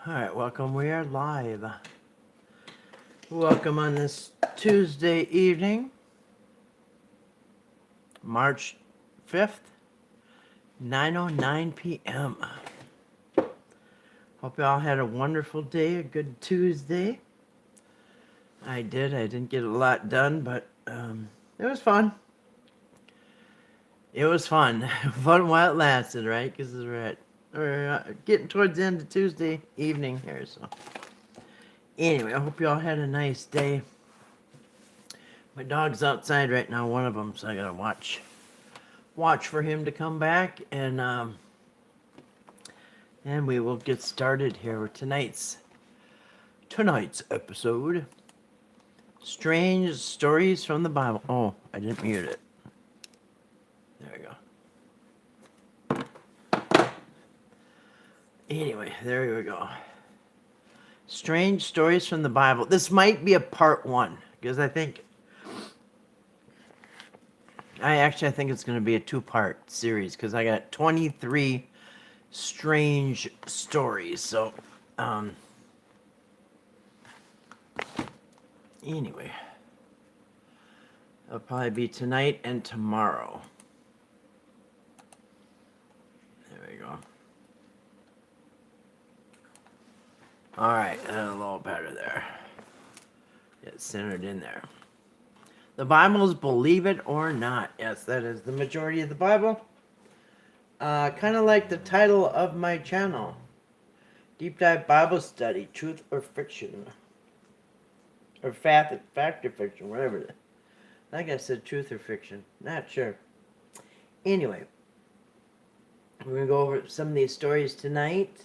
All right, welcome. We are live. Welcome on this Tuesday evening, March 5th, 9:09 p.m. Hope you all had a wonderful day, a good Tuesday. I did. I didn't get a lot done, but it was fun. It was fun. Fun while it lasted, right? Because we're getting towards the end of Tuesday evening here, so. Anyway, I hope you all had a nice day. My dog's outside right now, one of them, so I gotta watch for him to come back, and we will get started here with tonight's episode. Strange stories from the Bible. Oh, I didn't mute it. There we go. Anyway, there we go. Strange stories from the Bible. This might be a part one, because I think it's going to be a two-part series, because I got 23 strange stories. So, anyway, it'll probably be tonight and tomorrow. There we go. All right, a little better there. Get centered in there. The Bible's believe it or not. Yes, that is the majority of the Bible. Kind of like the title of my channel. Deep Dive Bible Study, Truth or Fiction. Or fact or fiction, whatever it is. I think I said truth or fiction. Not sure. Anyway, we're going to go over some of these stories tonight.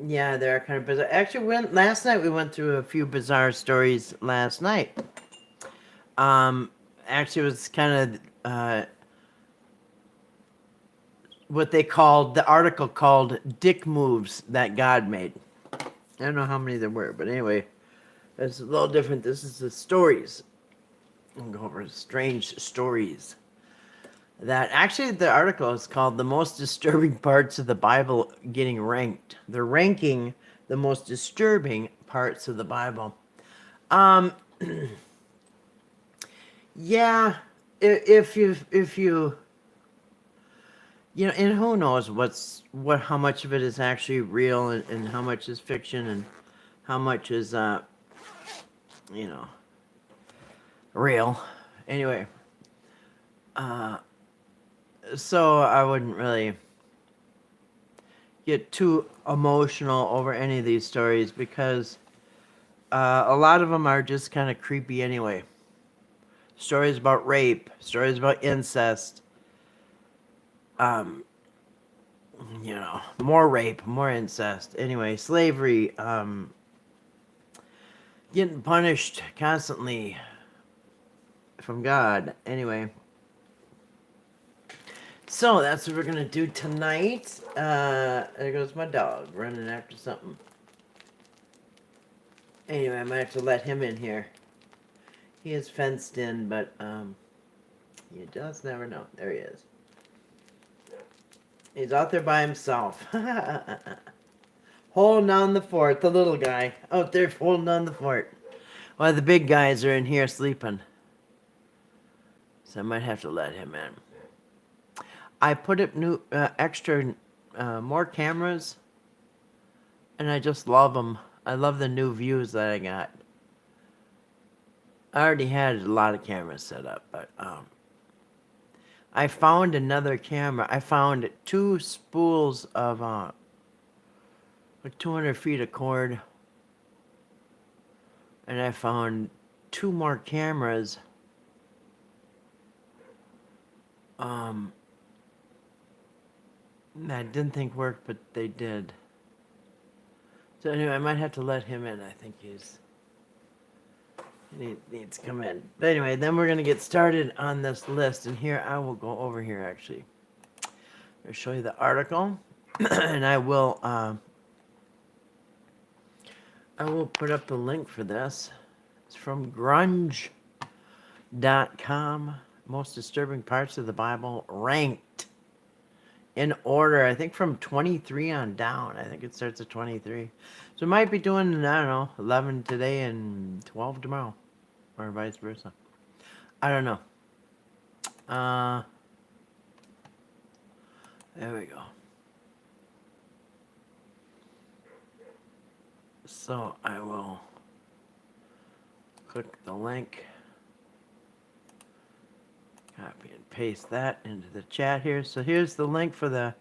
Yeah, they're kind of bizarre. Actually, last night we went through a few bizarre stories last night. Actually, it was kind of what the article called Dick Moves That God Made. I don't know how many there were, but anyway, it's a little different. This is the stories. We'll go over strange stories. That actually, the article is called The Most Disturbing Parts of the Bible Getting Ranked. They're ranking the most disturbing parts of the Bible. Yeah, if you and who knows how much of it is actually real and how much is fiction and how much is real. Anyway, so I wouldn't really get too emotional over any of these stories because a lot of them are just kind of creepy anyway. Stories about rape, stories about incest, more rape, more incest. Anyway, slavery, getting punished constantly from God. Anyway, so that's what we're gonna do tonight. There goes my dog running after something. Anyway, I might have to let him in here. He is fenced in, but you just never know. There he is. He's out there by himself. Holding down the fort, the little guy. Out there holding down the fort. While the big guys are in here sleeping. So I might have to let him in. I put up more cameras. And I just love them. I love the new views that I got. I already had a lot of cameras set up, but I found another camera. I found 2 spools of 200 feet of cord, and I found 2 more cameras. I didn't think worked, but they did. So anyway, I might have to let him in. I think he needs to come in. But anyway, then we're going to get started on this list. And here, I will go over here, actually. I'll show you the article. And I will put up the link for this. It's from grunge.com. Most disturbing parts of the Bible ranked in order. I think from 23 on down. I think it starts at 23. So we might be doing, I don't know, 11 today and 12 tomorrow. Or vice versa. I don't know. There we go. So I will click the link. Copy and paste that into the chat here. So here's the link for the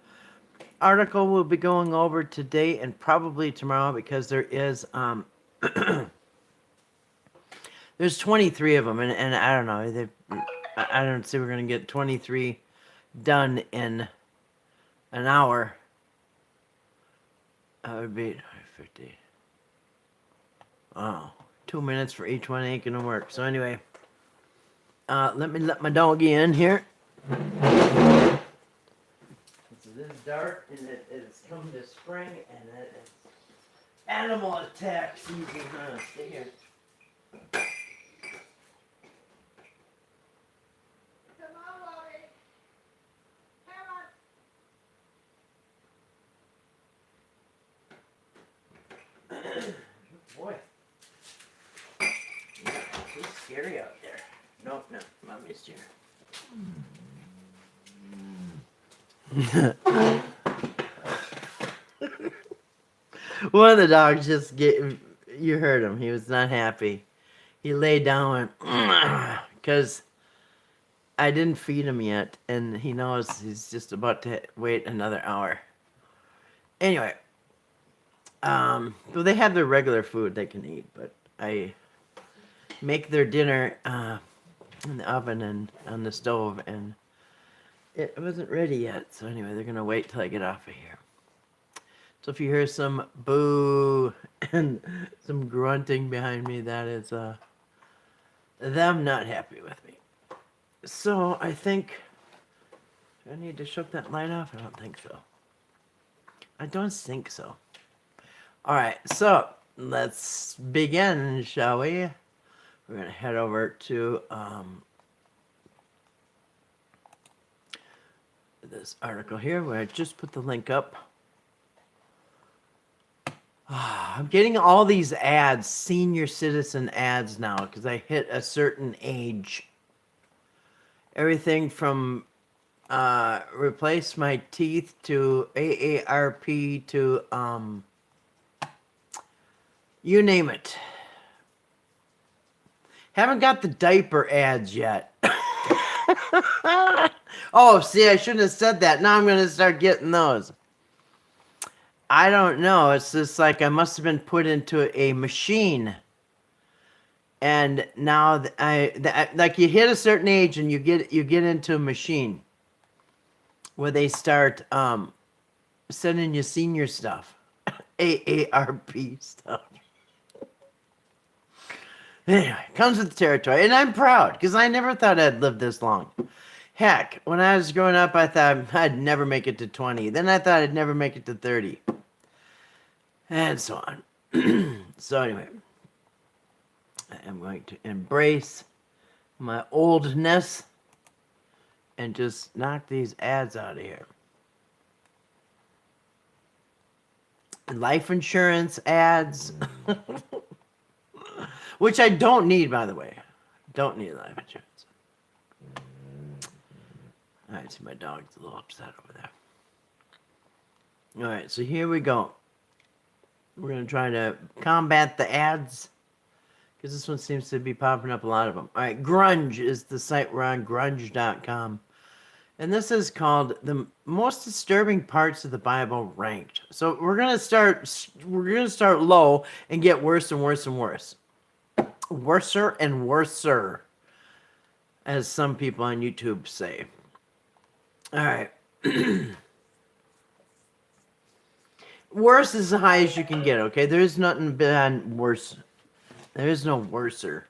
article we'll be going over today and probably tomorrow, because there is there's 23 of them, and I don't know, I don't see we're gonna get 23 done in an hour. That would be 50. Oh, 2 minutes for each one ain't gonna work. So anyway, let me let my doggy in here. It is dark, and it's come to spring, and it's animal attack season. Stay here. Come on, Lolly. Come on. Boy. Yeah, it's scary out there. No, Mommy's here. One of the dogs just you heard him. He was not happy. He laid down because I didn't feed him yet, and he knows he's just about to wait another hour. Anyway, well, they have their regular food they can eat, but I make their dinner in the oven and on the stove, and it wasn't ready yet. So anyway, they're gonna wait till I get off of here. So if you hear some boo and some grunting behind me, that is them not happy with me. So I think, do I need to shut that light off? I don't think so. I don't think so. All right, so let's begin, shall we? We're gonna head over to this article here where I just put the link up. I'm getting all these ads, senior citizen ads now, because I hit a certain age. Everything from replace my teeth to AARP to you name it. Haven't got the diaper ads yet. Oh, see, I shouldn't have said that. Now I'm going to start getting those. I don't know. It's just like I must have been put into a machine. And now like you hit a certain age and you get into a machine where they start sending you senior stuff. AARP stuff. Anyway, comes with the territory. And I'm proud because I never thought I'd live this long. Heck, when I was growing up, I thought I'd never make it to 20. Then I thought I'd never make it to 30. And so on. So anyway, I am going to embrace my oldness and just knock these ads out of here. Life insurance ads. Which I don't need, by the way. Don't need life insurance. Alright, see my dog's a little upset over there. Alright, so here we go. We're going to try to combat the ads, because this one seems to be popping up a lot of them. Alright, Grunge is the site we're on, grunge.com. And this is called the most disturbing parts of the Bible ranked. So we're going to start low and get worse and worse and worse. Worser and worser, as some people on YouTube say. All right. Worse is the highest you can get, okay? There is nothing beyond worse. There is no worser.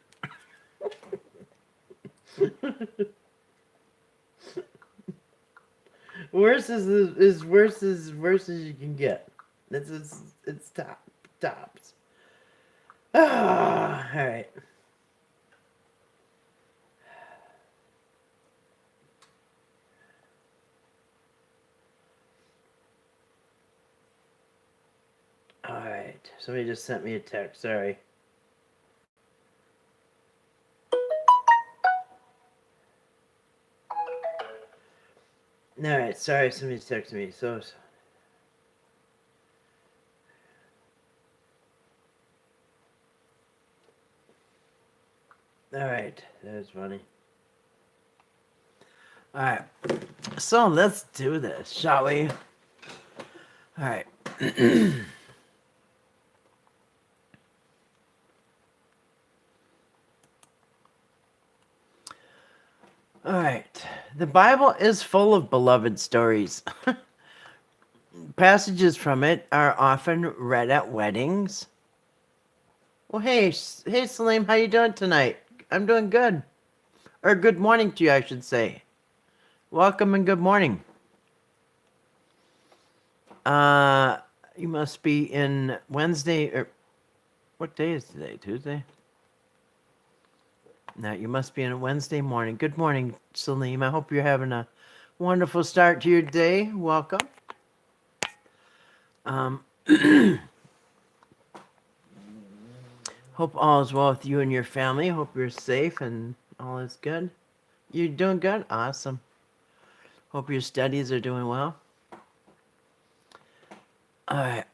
Worse is worse as you can get. It's tops. Ah, all right. somebody just sent me a text. Sorry. Alright, sorry, somebody's texting me. So. Alright, that was funny. Alright, so let's do this, shall we? Alright. Alright, the Bible is full of beloved stories. Passages from it are often read at weddings. Well, hey, Salim, how you doing tonight? I'm doing good. Or good morning to you, I should say. Welcome and good morning. You must be in Wednesday, or what day is today? Tuesday? No, you must be in a Wednesday morning. Good morning, Salim. I hope you're having a wonderful start to your day. Welcome. Hope all is well with you and your family. Hope you're safe and all is good. You're doing good? Awesome. Hope your studies are doing well. Alright.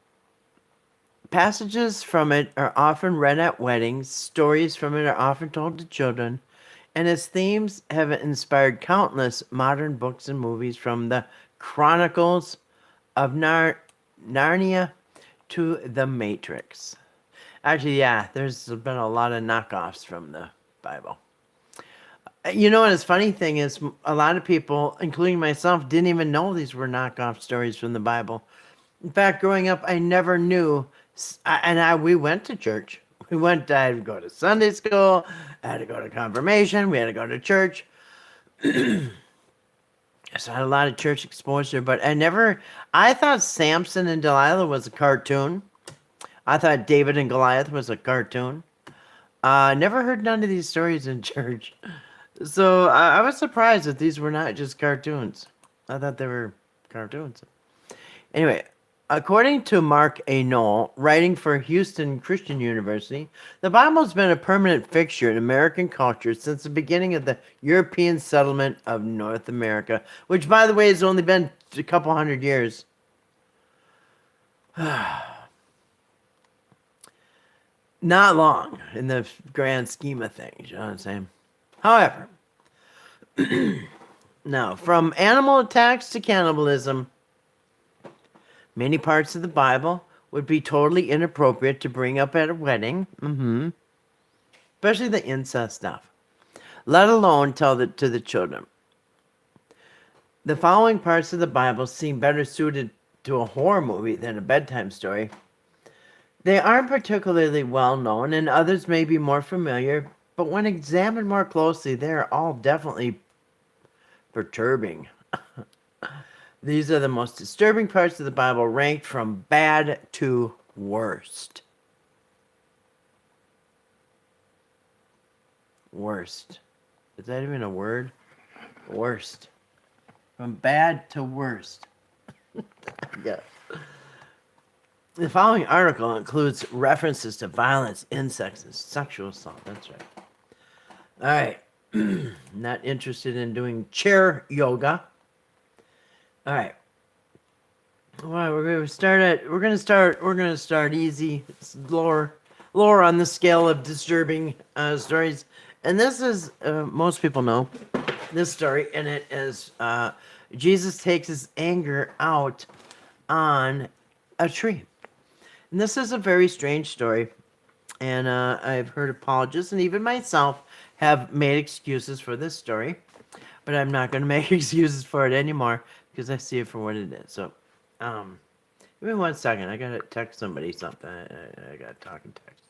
Passages from it are often read at weddings. Stories from it are often told to children. And its themes have inspired countless modern books and movies, from the Chronicles of Narnia to The Matrix. Actually, yeah, there's been a lot of knockoffs from the Bible. You know what? His funny thing is, a lot of people, including myself, didn't even know these were knockoff stories from the Bible. In fact, growing up, I never knew. We went to church. I had to go to Sunday school. I had to go to confirmation. We had to go to church. So I had a lot of church exposure, but I thought Samson and Delilah was a cartoon. I thought David and Goliath was a cartoon. Never heard none of these stories in church. So I was surprised that these were not just cartoons. I thought they were cartoons. Anyway, according to Mark A. Knoll, writing for Houston Christian University, the Bible has been a permanent fixture in American culture since the beginning of the European settlement of North America, which, by the way, has only been a couple hundred years. Not long in the grand scheme of things, you know what I'm saying? However, now, from animal attacks to cannibalism, many parts of the Bible would be totally inappropriate to bring up at a wedding. Especially the incest stuff. Let alone tell it to the children. The following parts of the Bible seem better suited to a horror movie than a bedtime story. They aren't particularly well known, and others may be more familiar, but when examined more closely, they are all definitely perturbing. These are the most disturbing parts of the Bible, ranked from bad to worst. Worst. Is that even a word? Worst. From bad to worst. Yeah. The following article includes references to violence, incest, and sexual assault. That's right. All right. Not interested in doing chair yoga. All right. Well, we're gonna start easy, lower on the scale of disturbing stories. And this is most people know this story, and it is Jesus takes his anger out on a tree. And this is a very strange story, and I've heard apologists and even myself have made excuses for this story, but I'm not going to make excuses for it anymore because I see it for what it is. So, give me 1 second. I got to text somebody something. I got to talk and text.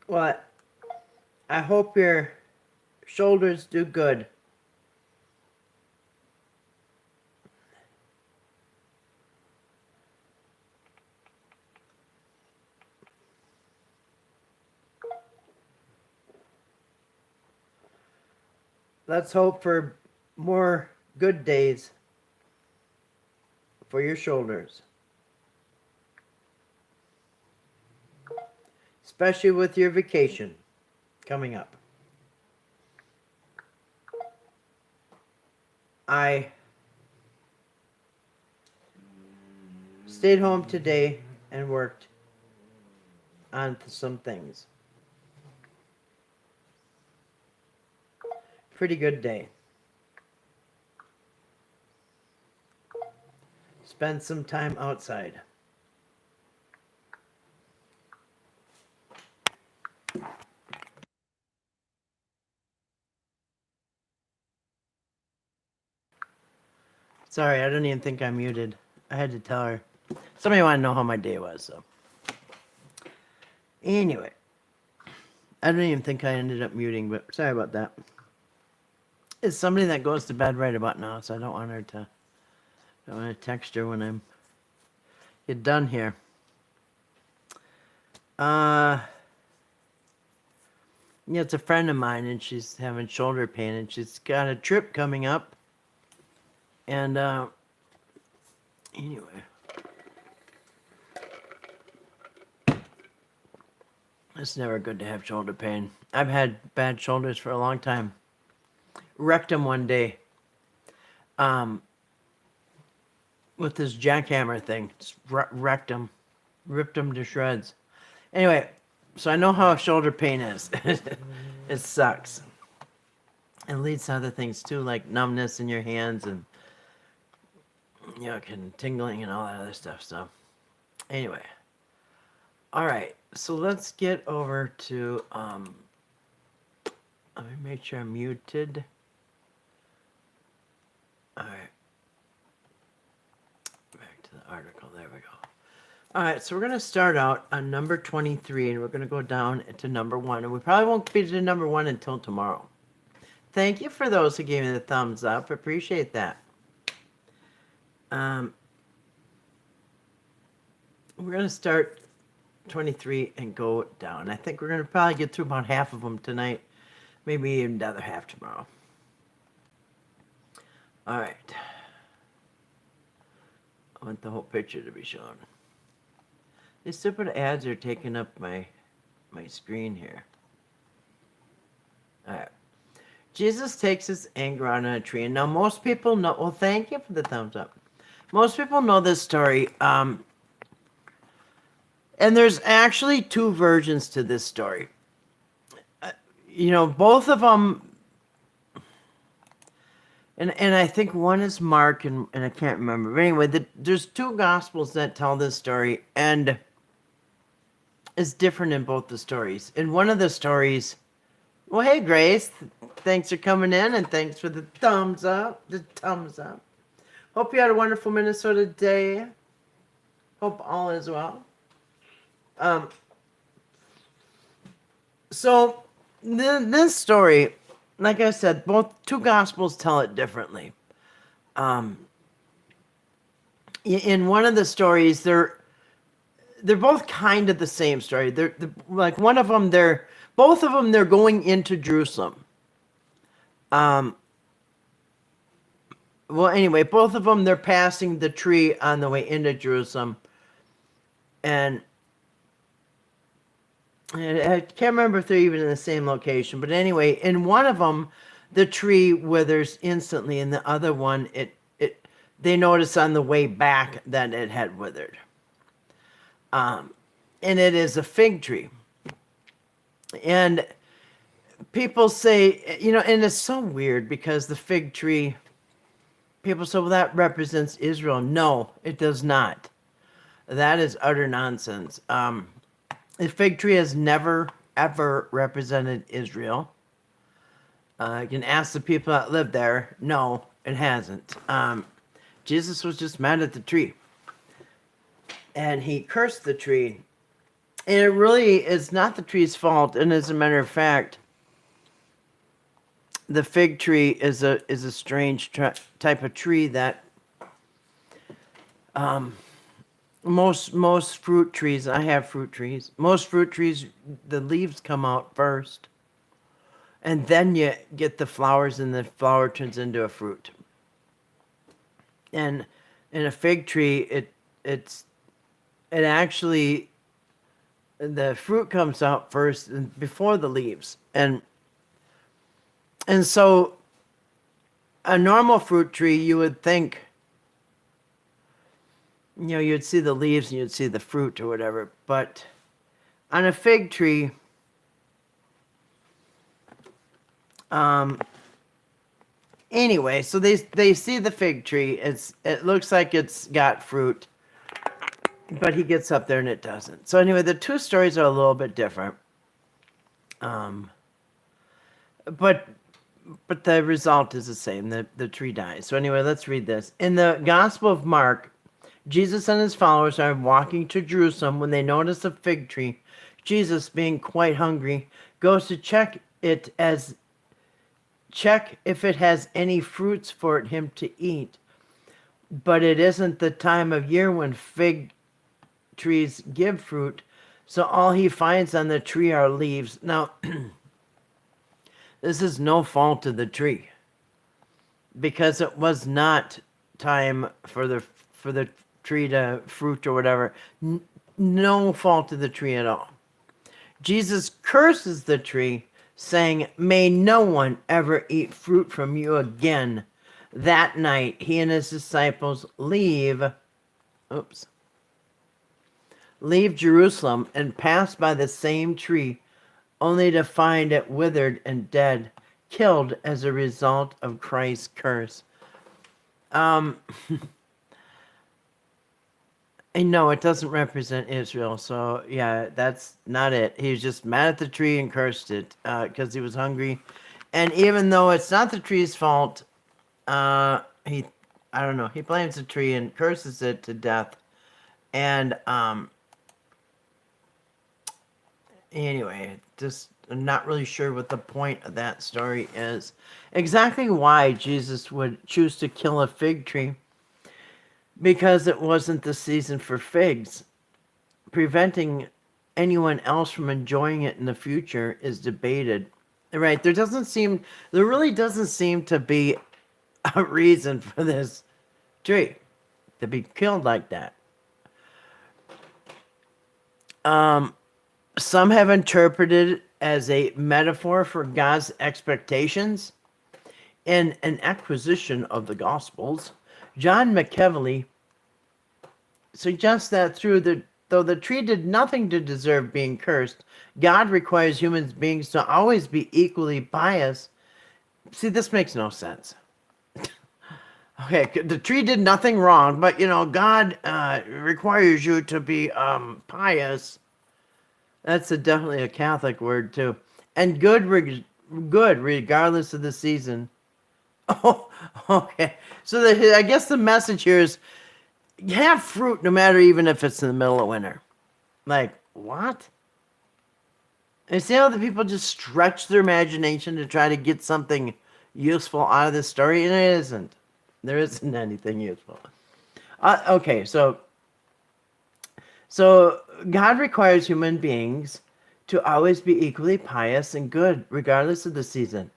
What? I hope your shoulders do good. let's hope for more good days for your shoulders, especially with your vacation coming up. I stayed home today and worked on some things. Pretty good day. Spent some time outside. Sorry, I don't even think I'm muted. I had to tell her. Somebody wanted to know how my day was, so. Anyway. I don't even think I ended up muting, but sorry about that. It's somebody that goes to bed right about now, so I don't want to text her when I'm get done here. Yeah, it's a friend of mine, and she's having shoulder pain, and she's got a trip coming up. And anyway, it's never good to have shoulder pain. I've had bad shoulders for a long time. Wrecked them one day. With this jackhammer thing, just wrecked them, ripped them to shreds. Anyway, so I know how shoulder pain is. It sucks. It leads to other things too, like numbness in your hands and and tingling and all that other stuff. So, anyway, all right. So let's get over to let me make sure I'm muted. All right. Back to the article. There we go. All right, so we're going to start out on number 23, and we're going to go down to number 1. And we probably won't be to number 1 until tomorrow. Thank you for those who gave me the thumbs up. Appreciate that. We're going to start 23 and go down. I think we're going to probably get through about half of them tonight. Maybe even the other half tomorrow. All right. I want the whole picture to be shown. These stupid ads are taking up my screen here. All right. Jesus takes his anger out on a tree. And now most people know... Well, thank you for the thumbs up. Most people know this story. And there's actually 2 versions to this story. Both of them... And I think one is Mark, and I can't remember. But anyway, there's 2 Gospels that tell this story, and it's different in both the stories. In one of the stories, well, hey, Grace, thanks for coming in, and thanks for the thumbs up. Hope you had a wonderful Minnesota day. Hope all is well. So, this story... Like I said, both 2 Gospels tell it differently. In one of the stories, they're both kind of the same story. They're like one of them. Both of them. They're going into Jerusalem. Well, anyway, both of them. They're passing the tree on the way into Jerusalem, and I can't remember if they're even in the same location, but anyway, in one of them, the tree withers instantly, and the other one, they notice on the way back that it had withered. And it is a fig tree. And people say, and it's so weird because the fig tree, people say, well, that represents Israel. No, it does not. That is utter nonsense. The fig tree has never, ever represented Israel. You can ask the people that live there. No, it hasn't. Jesus was just mad at the tree. And he cursed the tree. And it really is not the tree's fault. And as a matter of fact, the fig tree is a strange type of tree that... Most fruit trees, I have fruit trees. Most fruit trees, the leaves come out first. and then you get the flowers, and the flower turns into a fruit. And in a fig tree, it actually, the fruit comes out first before the leaves, and so a normal fruit tree, you would think, you'd see the leaves and you'd see the fruit or whatever, but on a fig tree, anyway, so they see the fig tree. It looks like it's got fruit, but he gets up there and it doesn't. So anyway, the two stories are a little bit different. But the result is the same. The tree dies. So anyway, let's read this. In the Gospel of Mark, Jesus and his followers are walking to Jerusalem when they notice a fig tree. Jesus, being quite hungry, goes to check if it has any fruits for him to eat. But it isn't the time of year when fig trees give fruit, so all he finds on the tree are leaves. Now, this is no fault of the tree, because it was not time for the tree to fruit or whatever. No fault of the tree at all. Jesus curses the tree, saying, "May no one ever eat fruit from you again." That night, he and his disciples leave Jerusalem and pass by the same tree, only to find it withered and dead, killed as a result of Christ's curse. And no, it doesn't represent Israel. So yeah, that's not it. He was just mad at the tree and cursed it because he was hungry. And even though it's not the tree's fault, I don't know, he blames the tree and curses it to death. And anyway, just I'm not really sure what the point of that story is. Exactly why Jesus would choose to kill a fig tree. Because it wasn't the season for figs. Preventing anyone else from enjoying it in the future is debated. Right, there really doesn't seem to be a reason for this tree to be killed like that. Some have interpreted it as a metaphor for God's expectations in an acquisition of the Gospels. John McKevely suggests that though the tree did nothing to deserve being cursed, God requires human beings to always be equally pious. See, this makes no sense. Okay, the tree did nothing wrong, but God requires you to be pious. That's definitely a Catholic word too. And good regardless of the season. Oh, okay. So I guess the message here is have fruit no matter even if it's in the middle of winter. Like, what? And see how the people just stretch their imagination to try to get something useful out of this story? And it isn't. There isn't anything useful. Okay, so God requires human beings to always be equally pious and good regardless of the season.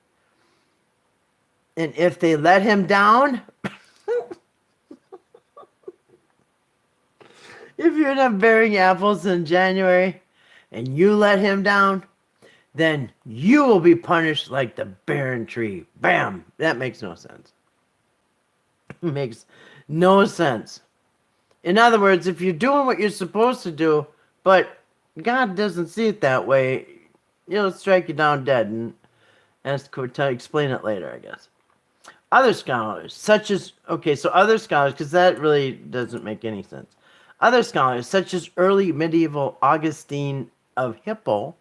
And if they let him down, if you're not bearing apples in January and you let him down, then you will be punished like the barren tree. Bam! That makes no sense. It makes no sense. In other words, if you're doing what you're supposed to do, but God doesn't see it that way, he'll strike you down dead. And ask to explain it later, I guess. Other scholars, because that really doesn't make any sense. Other scholars, such as early medieval Augustine of Hippo,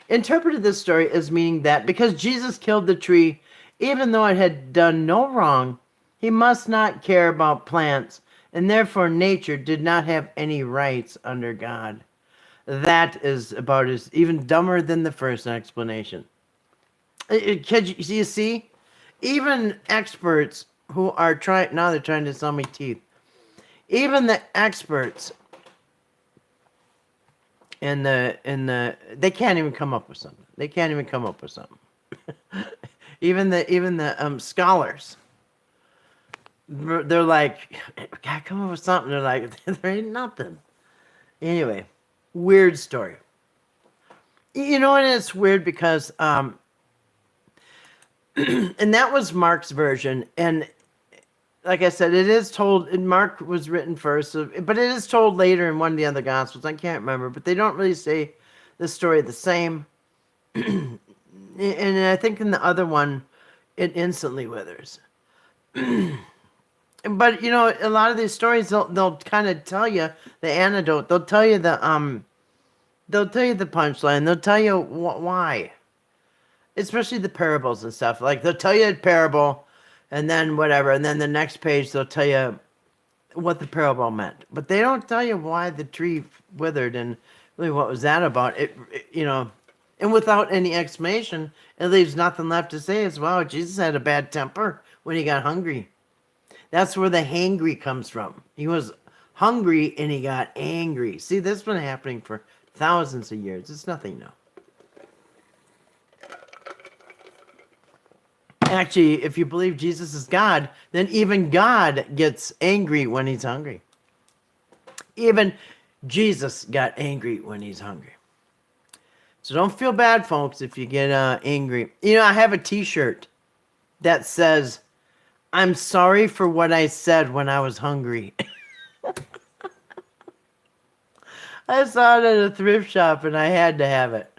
interpreted this story as meaning that because Jesus killed the tree, even though it had done no wrong, he must not care about plants, and therefore nature did not have any rights under God. That is about as even dumber than the first explanation. You see? Even experts who are now they're trying to sell me teeth. Even the experts they can't even come up with something. They can't even come up with something. Even the scholars, they're like, gotta come up with something. They're like, there ain't nothing. Anyway, weird story. You know, and it's weird because and that was Mark's version, and like I said, it is told, and Mark was written first, but it is told later in one of the other Gospels. I can't remember, but they don't really say the story the same. And I think in the other one, it instantly withers. But you know, a lot of these stories, they'll kind of tell you the antidote. They'll tell you the punchline. They'll tell you why. Especially the parables and stuff. Like they'll tell you a parable, and then whatever, and then the next page they'll tell you what the parable meant. But they don't tell you why the tree withered and really what was that about. You know, and without any explanation, it leaves nothing left to say as well. Jesus had a bad temper when he got hungry. That's where the hangry comes from. He was hungry and he got angry. See, this has been happening for thousands of years. It's nothing new. Actually, if you believe Jesus is God, then even God gets angry when he's hungry. Even Jesus got angry when he's hungry. So don't feel bad, folks, if you get angry. You know, I have a t-shirt that says, "I'm sorry for what I said when I was hungry." I saw it at a thrift shop and I had to have it.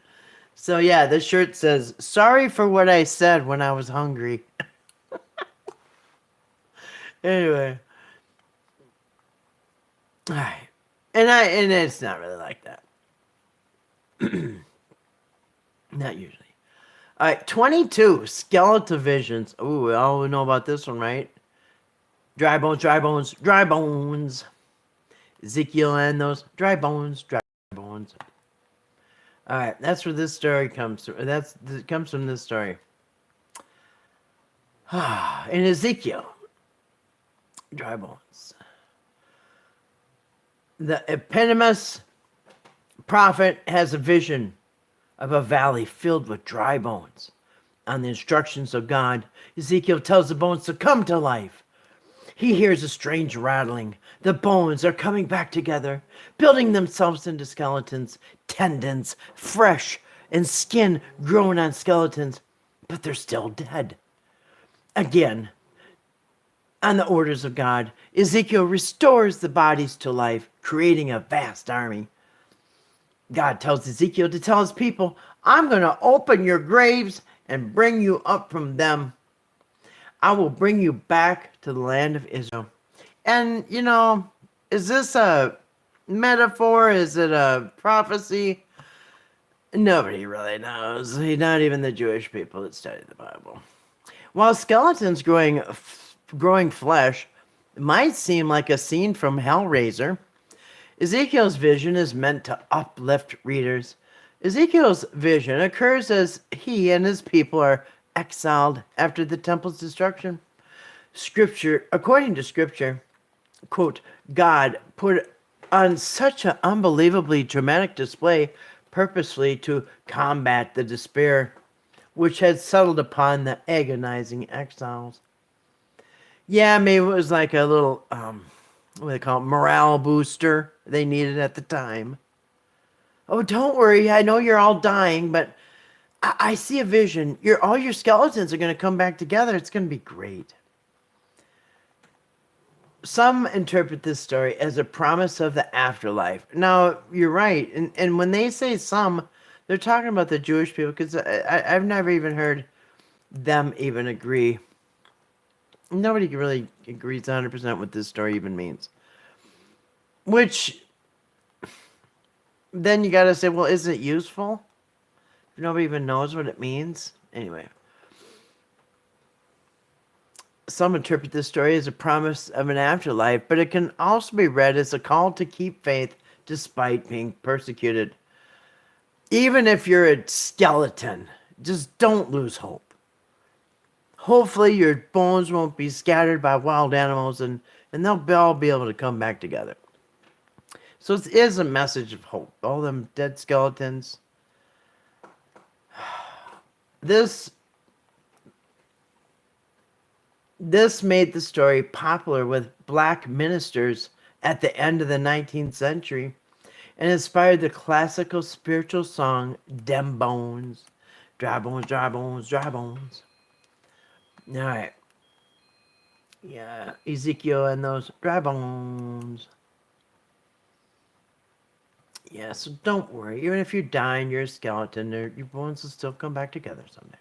So yeah, this shirt says, "Sorry for what I said when I was hungry." Anyway. Alright. And it's not really like that. Not usually. Alright, 22 skeletal visions. Ooh, we all know about this one, right? Dry bones, dry bones, dry bones. Ezekiel and those dry bones, dry bones. All right, that's where this story comes from. It comes from this story. In Ezekiel, dry bones. The eponymous prophet has a vision of a valley filled with dry bones. On the instructions of God, Ezekiel tells the bones to come to life. He hears a strange rattling. The bones are coming back together, building themselves into skeletons, tendons, fresh, and skin growing on skeletons, but they're still dead. Again, on the orders of God, Ezekiel restores the bodies to life, creating a vast army. God tells Ezekiel to tell his people, "I'm going to open your graves and bring you up from them. I will bring you back to the land of Israel." And, you know, is this a metaphor? Is it a prophecy? Nobody really knows. Not even the Jewish people that study the Bible. While skeletons growing flesh might seem like a scene from Hellraiser, Ezekiel's vision is meant to uplift readers. Ezekiel's vision occurs as he and his people are exiled after the temple's destruction. According to Scripture, quote, God put on such an unbelievably dramatic display purposely to combat the despair which had settled upon the agonizing exiles. Yeah, maybe it was like a little, what do they call it, morale booster they needed at the time. Oh, don't worry, I know you're all dying, but I see a vision. All your skeletons are going to come back together. It's going to be great. Some interpret this story as a promise of the afterlife. Now, you're right. And when they say some, they're talking about the Jewish people, because I've never even heard them even agree. Nobody really agrees 100% what this story even means. Which, then you got to say, well, is it useful? Nobody even knows what it means. Anyway. Some interpret this story as a promise of an afterlife, but it can also be read as a call to keep faith despite being persecuted. Even if you're a skeleton, just don't lose hope. Hopefully your bones won't be scattered by wild animals, and they'll all be able to come back together. So it is a message of hope. All them dead skeletons. This This made the story popular with black ministers at the end of the 19th century and inspired the classical spiritual song Dem Bones. Dry bones, dry bones, dry bones. All right. Yeah, Ezekiel and those dry bones. Yeah, so don't worry. Even if you die and you're a skeleton, your bones will still come back together someday.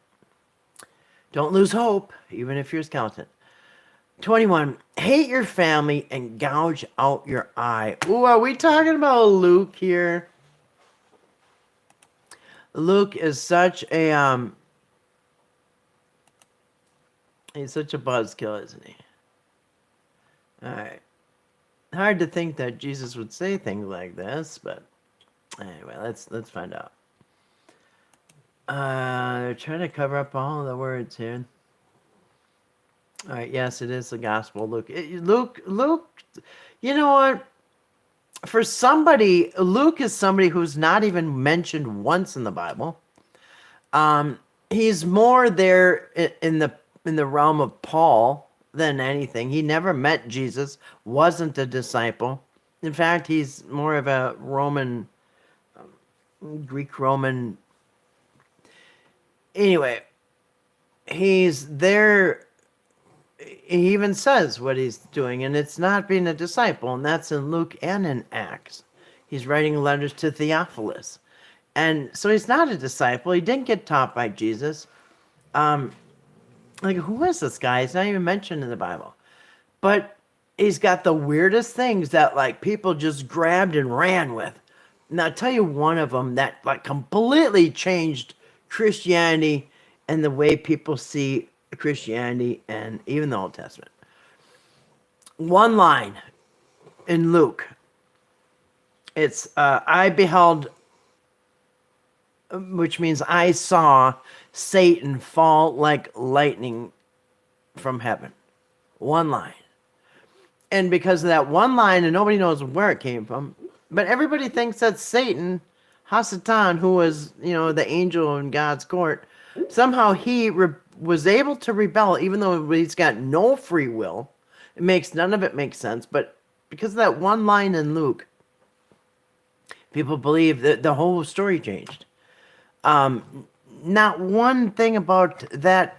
Don't lose hope, even if you're a skeleton. 21. Hate your family and gouge out your eye. Ooh, are we talking about Luke here? Luke is such a he's such a buzzkill, isn't he? All right. Hard to think that Jesus would say things like this, but anyway, let's find out. They're trying to cover up all the words here. All right, yes, it is the gospel. Luke, you know what? For somebody, Luke is somebody who's not even mentioned once in the Bible. He's more there in the realm of Paul than anything. He never met Jesus, wasn't a disciple. In fact, he's more of a Roman, Greek Roman. Anyway, he's there. He even says what he's doing, and it's not being a disciple, and that's in Luke and in Acts. He's writing letters to Theophilus. And so he's not a disciple. He didn't get taught by Jesus. Like, who is this guy? He's not even mentioned in the Bible. But he's got the weirdest things that, like, people just grabbed and ran with. And I'll tell you one of them that, like, completely changed Christianity and the way people see Christianity and even the Old Testament. One line in Luke. It's, I beheld, which means I saw Satan fall like lightning from heaven. One line. And because of that one line, and nobody knows where it came from, but everybody thinks that's Satan, Hasatan, who was, the angel in God's court. Somehow he was able to rebel, even though he's got no free will. None of it makes sense, but because of that one line in Luke, people believe that the whole story changed. Not one thing about that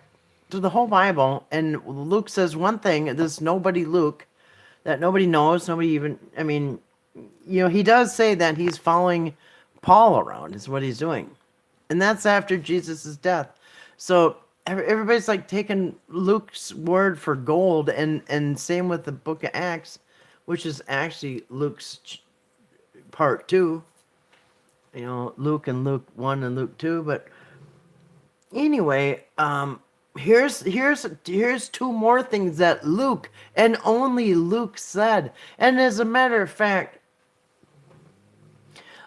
to the whole Bible, and Luke says one thing, this nobody Luke, that nobody knows, he does say that he's following Paul around, is what he's doing. And that's after Jesus' death. So everybody's like taking Luke's word for gold, and same with the book of Acts, which is actually Luke's part 2. Luke and Luke 1 and Luke 2. But anyway, here's 2 more things that Luke and only Luke said. And as a matter of fact,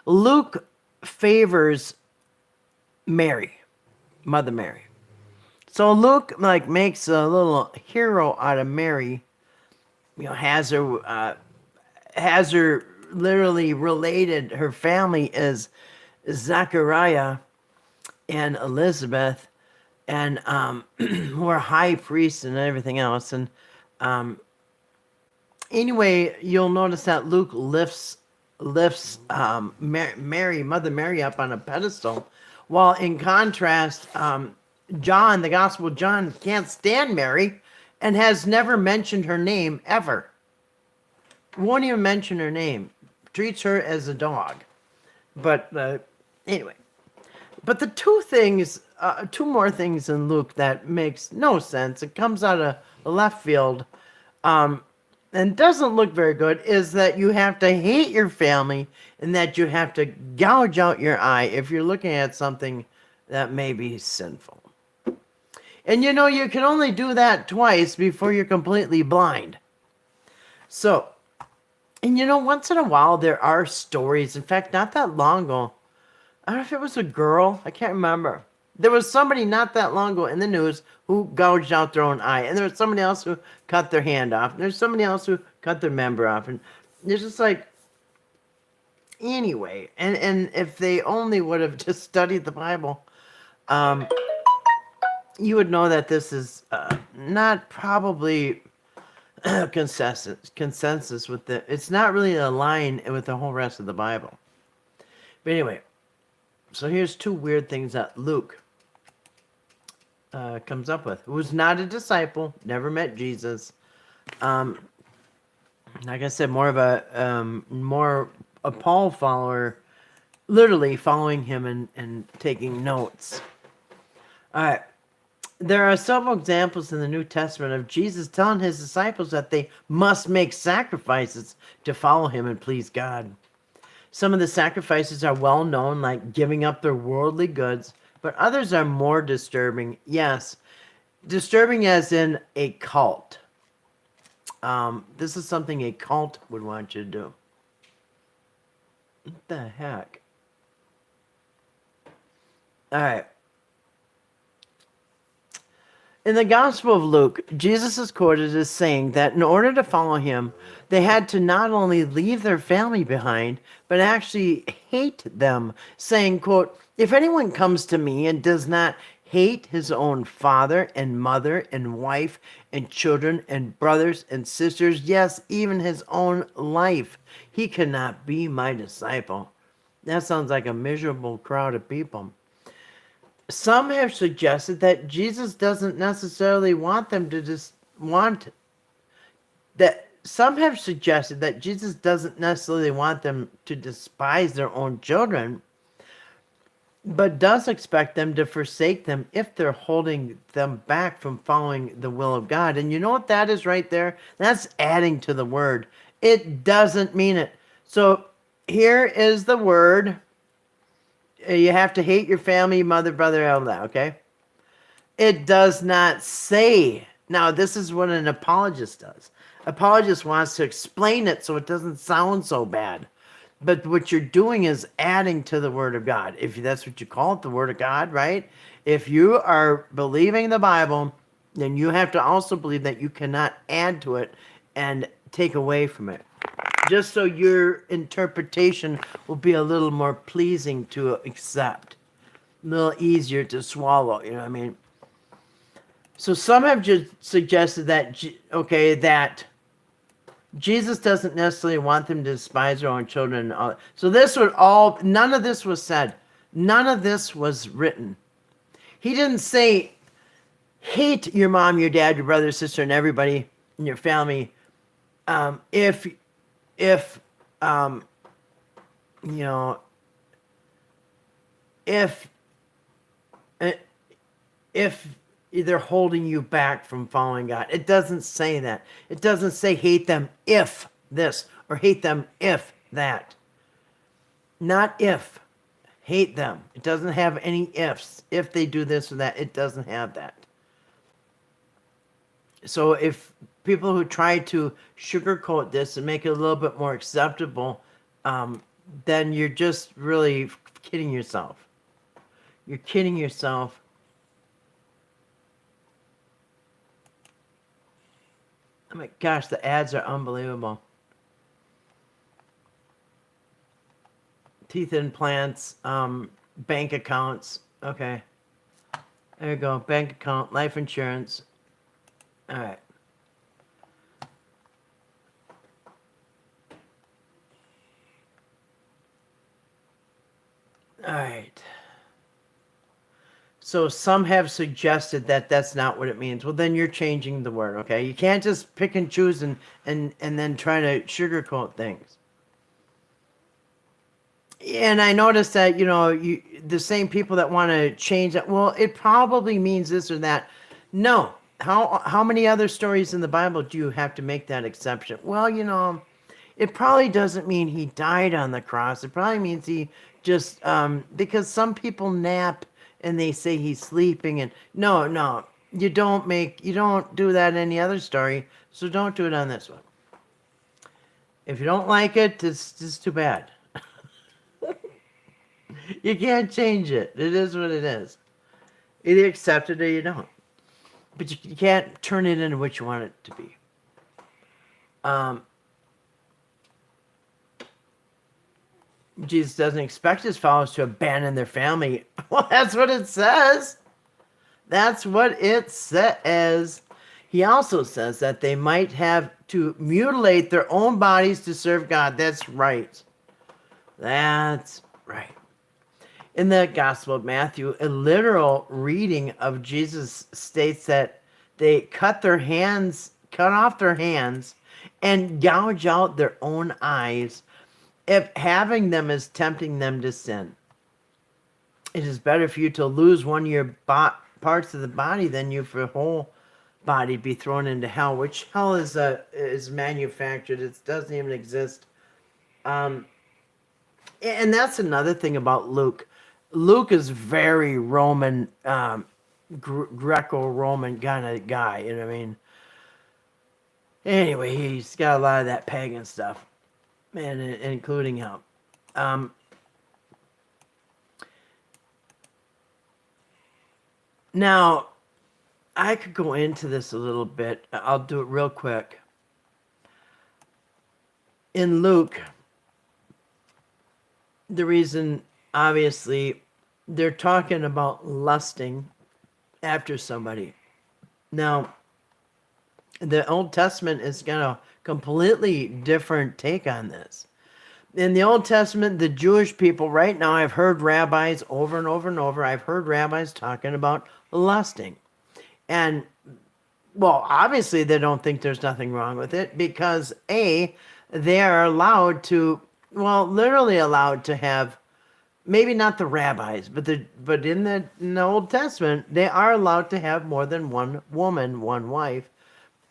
Luke favors Mary, Mother Mary. So Luke makes a little hero out of Mary. Has her literally related. Her family is Zachariah and Elizabeth, and who are high priests and everything else. And anyway, you'll notice that Luke lifts Mary, Mother Mary, up on a pedestal, while in contrast, John, the Gospel of John, can't stand Mary and has never mentioned her name ever. Won't even mention her name. Treats her as a dog. But anyway. But the 2 more things in Luke that makes no sense, it comes out of left field, and doesn't look very good, is that you have to hate your family and that you have to gouge out your eye if you're looking at something that may be sinful. And you can only do that twice before you're completely blind. So, and once in a while there are stories. In fact, not that long ago, I don't know if it was a girl, I can't remember. There was somebody not that long ago in the news who gouged out their own eye. And there was somebody else who cut their hand off. And there's somebody else who cut their member off. And it's just like, anyway. And if they only would have just studied the Bible, you would know that this is not probably consensus with the. It's not really a line with the whole rest of the Bible. But anyway, so here's two weird things that Luke comes up with. Who was not a disciple, never met Jesus. Like I said, more of a Paul follower, literally following him and taking notes. All right. There are several examples in the New Testament of Jesus telling his disciples that they must make sacrifices to follow him and please God. Some of the sacrifices are well known, like giving up their worldly goods, but others are more disturbing. Yes, disturbing as in a cult. This is something a cult would want you to do. What the heck? All right. In the Gospel of Luke, Jesus is quoted as saying that in order to follow him, they had to not only leave their family behind, but actually hate them, saying, quote, "If anyone comes to me and does not hate his own father and mother and wife and children and brothers and sisters, yes, even his own life, he cannot be my disciple." That sounds like a miserable crowd of people. Some have suggested that Jesus doesn't necessarily want them to some have suggested that Jesus doesn't necessarily want them to despise their own children, but does expect them to forsake them if they're holding them back from following the will of God. And you know what that is right there? That's adding to the word. It doesn't mean it. So here is the word. You have to hate your family, mother, brother, all that, okay? It does not say. Now, this is what an apologist does. Apologist wants to explain it so it doesn't sound so bad. But what you're doing is adding to the Word of God. If that's what you call it, the Word of God, right? If you are believing the Bible, then you have to also believe that you cannot add to it and take away from it. Just so your interpretation will be a little more pleasing to accept, a little easier to swallow, you know what I mean? So some have just suggested that, that Jesus doesn't necessarily want them to despise their own children. So none of this was said. None of this was written. He didn't say, hate your mom, your dad, your brother, sister, and everybody in your family. If they're holding you back from following God. It doesn't say that. It doesn't say hate them if this or hate them if that. Not if. Hate them. It doesn't have any ifs. If they do this or that, it doesn't have that. So if people who try to sugarcoat this and make it a little bit more acceptable, then you're just really kidding yourself. You're kidding yourself. Oh my gosh, the ads are unbelievable. Teeth implants, bank accounts. Okay. There you go. Bank account, life insurance. All right. All right. So some have suggested that that's not what it means. Well, then you're changing the word, okay? You can't just pick and choose and then try to sugarcoat things. And I noticed that, the same people that want to change that, well, it probably means this or that. No. How many other stories in the Bible do you have to make that exception? Well, it probably doesn't mean he died on the cross. It probably means he just, because some people nap and they say he's sleeping, and no, you don't do that in any other story, so don't do it on this one. If you don't like it, it's just too bad. You can't change it. It is what it is. Either accept it or you don't. But you can't turn it into what you want it to be. Jesus doesn't expect his followers to abandon their family. Well, that's what it says. That's what it says. He also says that they might have to mutilate their own bodies to serve God. That's right. That's right. In the Gospel of Matthew, a literal reading of Jesus states that they cut off their hands, and gouge out their own eyes, if having them is tempting them to sin. It is better for you to lose one of your parts of the body than you for the whole body be thrown into hell, which hell is manufactured. It doesn't even exist. And that's another thing about Luke. Luke is very Roman, Greco-Roman kind of guy. You know what I mean? Anyway, he's got a lot of that pagan stuff, and including him. Now, I could go into this a little bit. I'll do it real quick. In Luke, the reason, obviously, they're talking about lusting after somebody. Now, the Old Testament is got a completely different take on this. In the Old Testament, the Jewish people, right now, I've heard rabbis over and over and over, I've heard rabbis talking about lusting. And, well, obviously they don't think there's nothing wrong with it because, A, they are allowed to, well, literally allowed to have, maybe not the rabbis, but in the Old Testament, they are allowed to have more than one woman, one wife,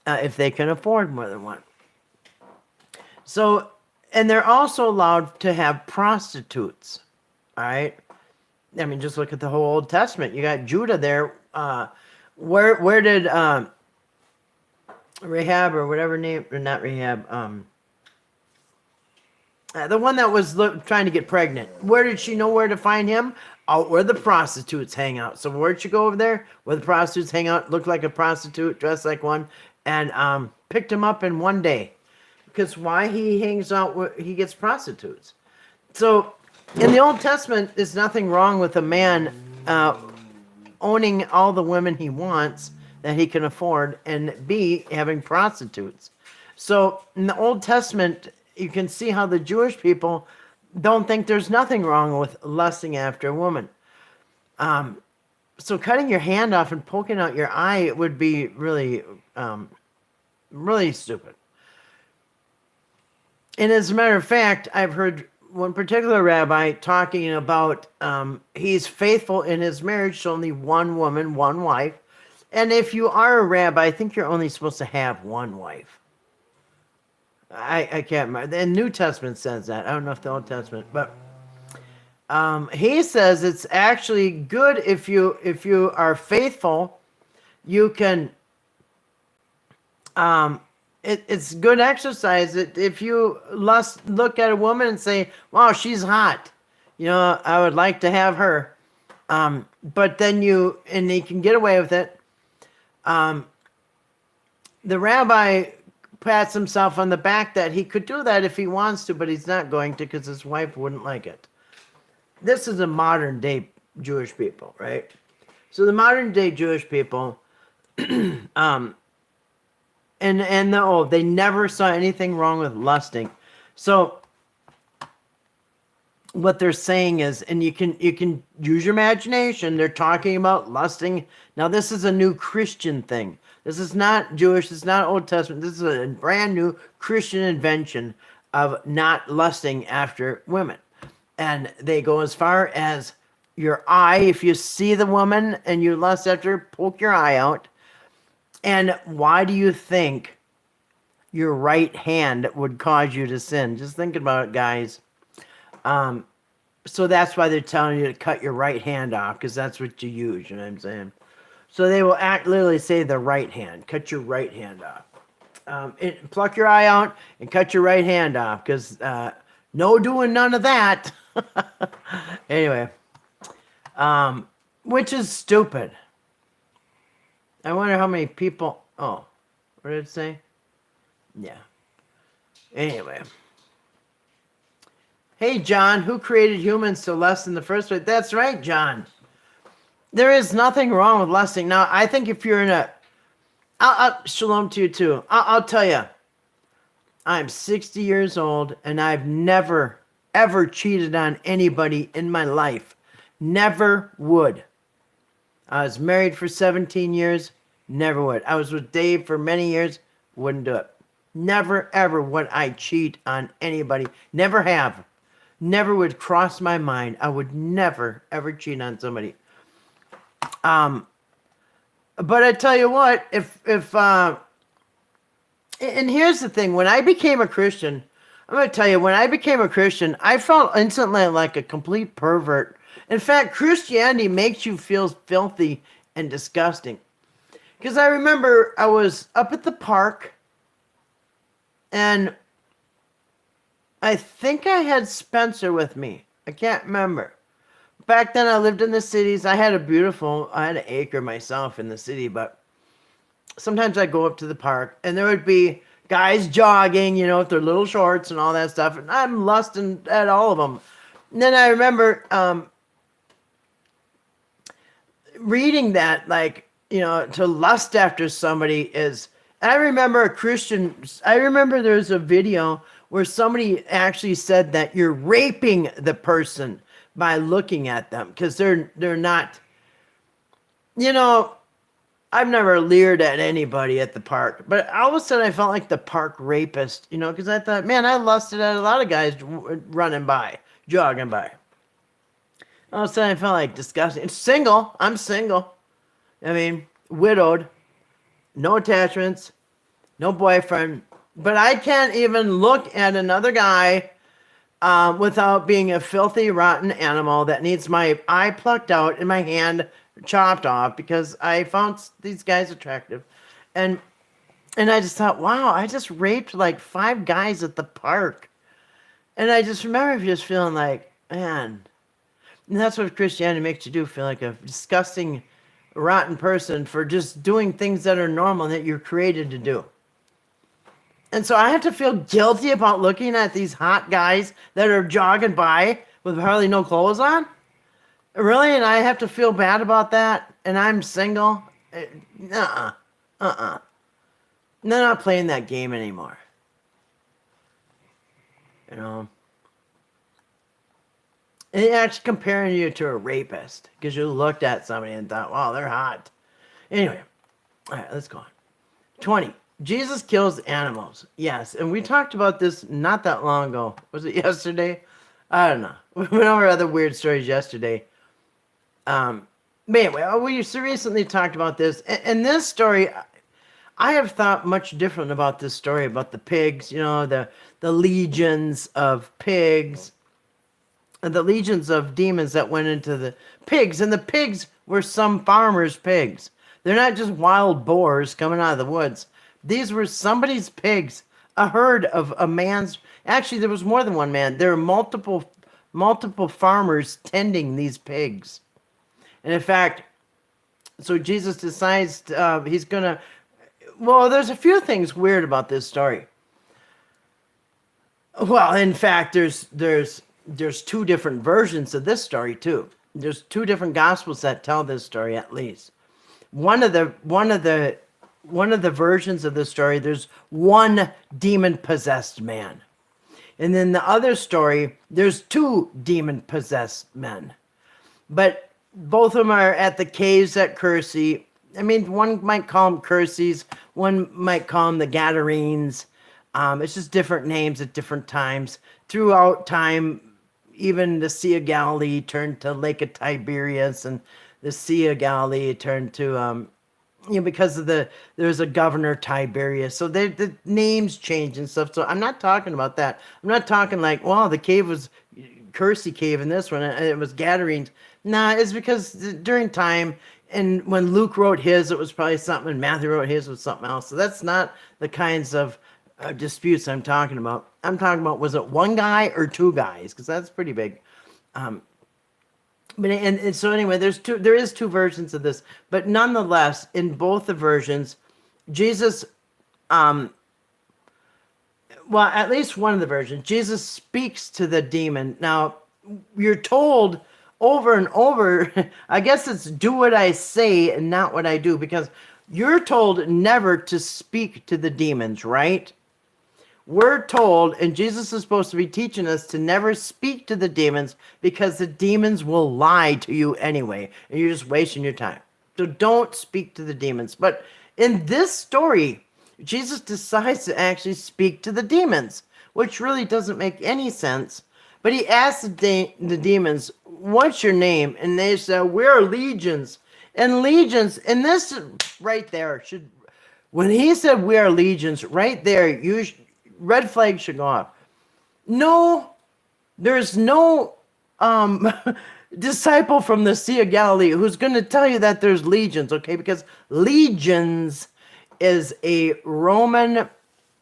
if they can afford more than one. So, and they're also allowed to have prostitutes, all right? I mean, just look at the whole Old Testament. You got Judah there. Where did Rahab or whatever name, or not Rahab, the one that was trying to get pregnant, where did she know where to find him? Out where the prostitutes hang out. So where'd she go over there? Where the prostitutes hang out, looked like a prostitute, dressed like one, and picked him up in one day. Because why? He hangs out where he gets prostitutes. So in the Old Testament, there's nothing wrong with a man owning all the women he wants that he can afford, and B, having prostitutes. So in the Old Testament, you can see how the Jewish people don't think there's nothing wrong with lusting after a woman. So cutting your hand off and poking out your eye would be really, really stupid. And as a matter of fact, I've heard one particular rabbi talking about he's faithful in his marriage to only one woman, one wife. And if you are a rabbi, I think you're only supposed to have one wife. I can't remember. The New Testament says that. I don't know if the Old Testament, but he says it's actually good if you are faithful. You can. It's good exercise. If you look at a woman and say, "Wow, she's hot," I would like to have her. But then you can get away with it. The rabbi pats himself on the back that he could do that if he wants to, but he's not going to because his wife wouldn't like it. This is a modern day Jewish people, right? So the modern day Jewish people, they never saw anything wrong with lusting. So what they're saying is, and you can use your imagination, they're talking about lusting. Now this is a new Christian thing. This is not Jewish, this is not Old Testament. This is a brand new Christian invention of not lusting after women. And they go as far as your eye. If you see the woman and you lust after her, poke your eye out. And why do you think your right hand would cause you to sin? Just think about it, guys. So that's why they're telling you to cut your right hand off, because that's what you use, you know what I'm saying? So they will literally say the right hand. Cut your right hand off. Pluck your eye out and cut your right hand off, because no doing none of that. Anyway, which is stupid. I wonder how many people... Oh, what did it say? Yeah. Anyway. Hey, John, who created humans to lust in the first place? That's right, John. There is nothing wrong with lusting. Now, I think if you're in Shalom to you too. I'll tell you, I'm 60 years old and I've never, ever cheated on anybody in my life. Never would. I was married for 17 years. Never would. I was with Dave for many years. Wouldn't do it. Never, ever would I cheat on anybody. Never have. Never would cross my mind. I would never, ever cheat on somebody. But I tell you what, and here's the thing, when I became a Christian, I'm going to tell you, when I became a Christian, I felt instantly like a complete pervert. In fact, Christianity makes you feel filthy and disgusting. Because I remember I was up at the park, and I think I had Spencer with me. I can't remember. Back then, I lived in the cities. I had an acre myself in the city, but sometimes I'd go up to the park, and there would be guys jogging, with their little shorts and all that stuff, and I'm lusting at all of them. And then I remember reading that, to lust after somebody is... I remember there's a video where somebody actually said that you're raping the person by looking at them, because they're not... I've never leered at anybody at the park, but all of a sudden I felt like the park rapist, because I thought, man, I lusted at a lot of guys running by, jogging by. All of a sudden I felt like disgusting. It's single. I'm single. I mean, widowed, no attachments, no boyfriend, but I can't even look at another guy without being a filthy, rotten animal that needs my eye plucked out and my hand chopped off because I found these guys attractive. And I just thought, wow, I just raped like 5 guys at the park. And I just remember just feeling like, man, and that's what Christianity makes you do, feel like a disgusting, rotten person for just doing things that are normal that you're created to do. And so I have to feel guilty about looking at these hot guys that are jogging by with hardly no clothes on? Really? And I have to feel bad about that? And I'm single? They're not playing that game anymore. And actually comparing you to a rapist because you looked at somebody and thought, wow, they're hot. Anyway, all right, let's go on. 20. Jesus kills animals. Yes, and we talked about this not that long ago. Was it yesterday? I don't know. We went over other weird stories yesterday. But anyway, we recently talked about this. And this story, I have thought much different about this story, about the pigs, the legions of pigs, and the legions of demons that went into the pigs. And the pigs were some farmers' pigs. They're not just wild boars coming out of the woods. These were somebody's pigs, a herd of a man's. Actually, there was more than one man. There were multiple farmers tending these pigs. And in fact, so Jesus decides he's going to... Well, there's a few things weird about this story. Well, in fact, there's 2 different versions of this story, too. There's 2 different gospels that tell this story, at least. One of the versions of the story, there's one demon-possessed man. And then the other story, there's 2 demon-possessed men. But both of them are at the caves at Cursey. I mean, one might call them Curseys, one might call them the Gadarenes. It's just different names at different times. Throughout time, even the Sea of Galilee turned to Lake of Tiberias, and the Sea of Galilee turned to... because of there's a governor Tiberius, so the names change and stuff. So I'm not talking about that. I'm not talking like, well, the cave was Cursey Cave in this one, and it was Gadarenes. Nah, it's because during time, and when Luke wrote his, it was probably something, and Matthew wrote his was something else. So that's not the kinds of disputes I'm talking about. I'm talking about, was it 1 guy or 2 guys? Because that's pretty big. But and so anyway, there is 2 versions of this, but nonetheless, in both the versions, Jesus, well, at least one of the versions, Jesus speaks to the demon. Now, you're told over and over, I guess it's do what I say and not what I do, because You're told never to speak to the demons, right? We're told, and Jesus is supposed to be teaching us to never speak to the demons because the demons will lie to you anyway, and you're just wasting your time. So don't speak to the demons. But in this story, Jesus decides to actually speak to the demons, which really doesn't make any sense. But he asks the demons, "What's your name?" And they say, "We're legions." And legions, and this right there should, when he said we are legions, right there, red flag should go off. No, there's no disciple from the Sea of Galilee who's going to tell you that there's legions, okay? Because legions is a Roman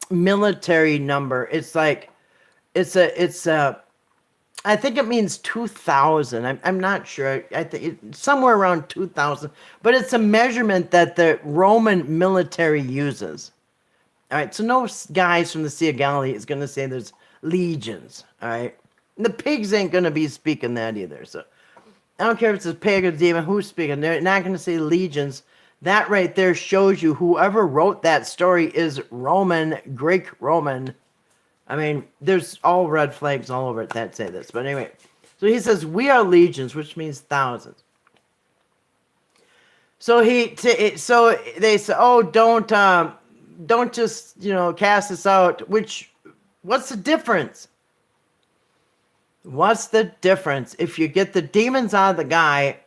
military number. It's like, it's a, I think it means 2,000. I'm not sure. I think somewhere around 2,000. But it's a measurement that the Roman military uses. All right, so no guys from the Sea of Galilee is going to say there's legions. All right, and the pigs ain't going to be speaking that either. So I don't care if it's a pig or a demon who's speaking. They're not going to say legions. That right there shows you whoever wrote that story is Roman, Greek Roman. I mean, there's all red flags all over it that say this. But anyway, so he says, we are legions, which means thousands. So so they say, oh, don't just, cast us out. What's the difference? What's the difference? If you get the demons out of the guy,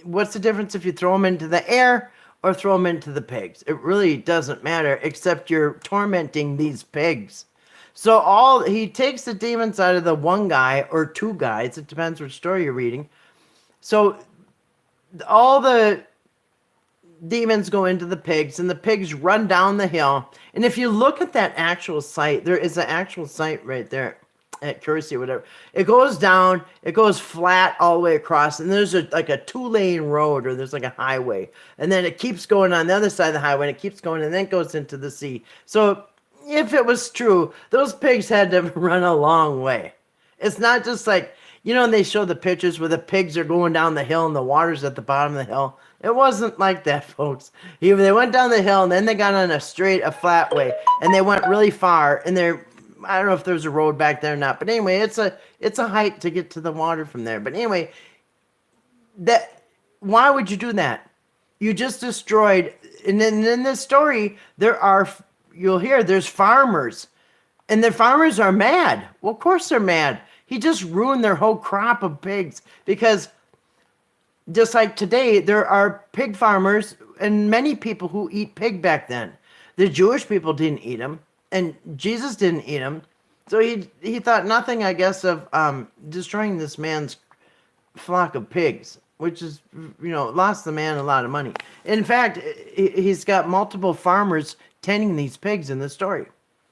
what's the difference if you throw them into the air or throw them into the pigs? It really doesn't matter, except you're tormenting these pigs. So he takes the demons out of the one guy or two guys. It depends which story you're reading. So all the demons go into the pigs, and the pigs run down the hill. And if you look at that actual site, there is an actual site right there at Kersey or whatever. It goes down, it goes flat all the way across, and there's like a 2-lane road, or there's like a highway. And then it keeps going on the other side of the highway, and it keeps going, and then it goes into the sea. So if it was true, those pigs had to run a long way. It's not just like, they show the pictures where the pigs are going down the hill and the water's at the bottom of the hill. It wasn't like that, folks. They went down the hill and then they got on a flat way, and they went really far. And I don't know if there's a road back there or not, but anyway, it's a hike to get to the water from there. But anyway, why would you do that? You just destroyed. And then in this story, you'll hear there's farmers, and the farmers are mad. Well, of course they're mad. He just ruined their whole crop of pigs, because just like today, there are pig farmers and many people who eat pig back then. The Jewish people didn't eat them, and Jesus didn't eat them. So he thought nothing, I guess, of destroying this man's flock of pigs, which is, lost the man a lot of money. In fact, he's got multiple farmers tending these pigs in the story,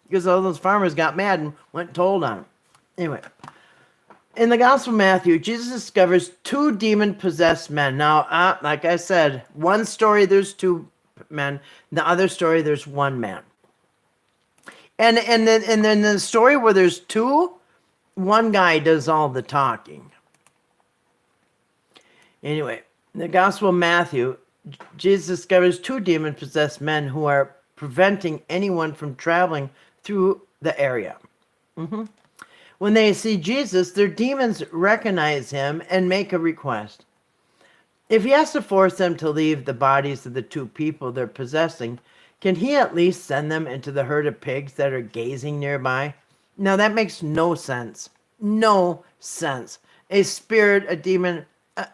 because all those farmers got mad and went and told on him. Anyway, in the Gospel of Matthew, Jesus discovers 2 demon-possessed men. Now, like I said, one story there's 2 men. The other story there's 1 man. And then the story where there's 2, one guy does all the talking. Anyway, in the Gospel of Matthew, Jesus discovers 2 demon-possessed men who are preventing anyone from traveling through the area. When they see Jesus, their demons recognize him and make a request. If he has to force them to leave the bodies of the 2 people they're possessing, can he at least send them into the herd of pigs that are gazing nearby? Now, that makes no sense. No sense. A spirit, a demon, an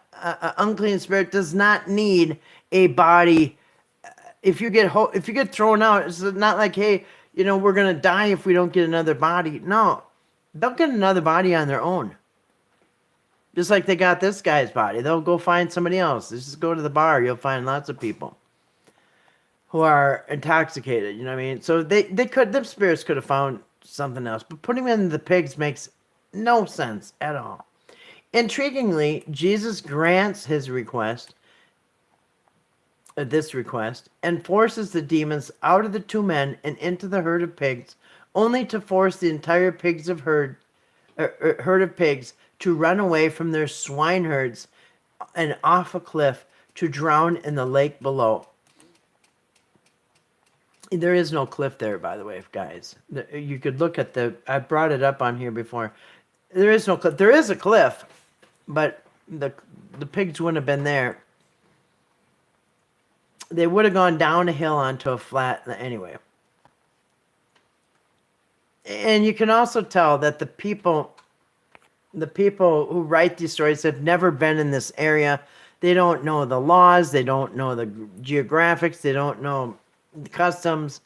unclean spirit does not need a body. If you get thrown out, it's not like, hey, we're going to die if we don't get another body. No. They'll get another body on their own. Just like they got this guy's body. They'll go find somebody else. Just go to the bar. You'll find lots of people who are intoxicated. You know what I mean? So them spirits could have found something else. But putting them in the pigs makes no sense at all. Intriguingly, Jesus grants this request, and forces the demons out of the 2 men and into the herd of pigs, only to force the entire herd of pigs to run away from their swineherds and off a cliff to drown in the lake below. There is no cliff there, by the way, guys. You could look at I brought it up on here before. There is no cliff. There is a cliff, but the pigs wouldn't have been there. They would have gone down a hill onto a flat anyway. And you can also tell that the people who write these stories have never been in this area. They don't know the laws. They don't know the geographics. They don't know the customs.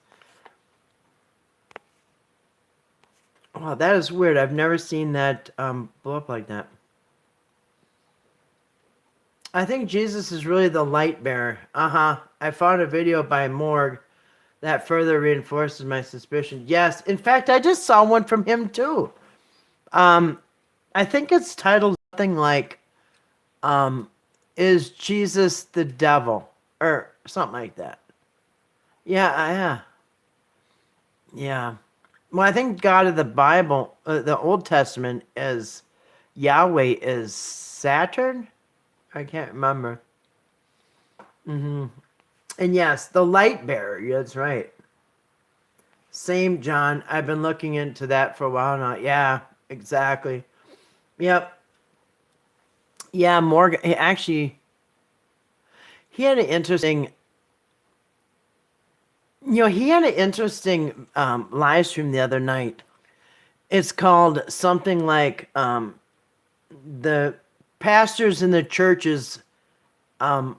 Oh, that is weird. I've never seen that blow up like that. I think Jesus is really the light bearer. I found a video by Morgue that further reinforces my suspicion. Yes, in fact, I just saw one from him too. I think it's titled something like, "Is Jesus the devil?" or something like that. Yeah. Well, I think God of the Bible, the Old Testament, is Yahweh is Saturn. I can't remember. And yes, the light bearer. That's right. Same, John. I've been looking into that for a while now. Yeah, exactly. Yep. Yeah, Morgan. Actually, he had an interesting. He had an interesting live stream the other night. It's called something like the pastors in the churches are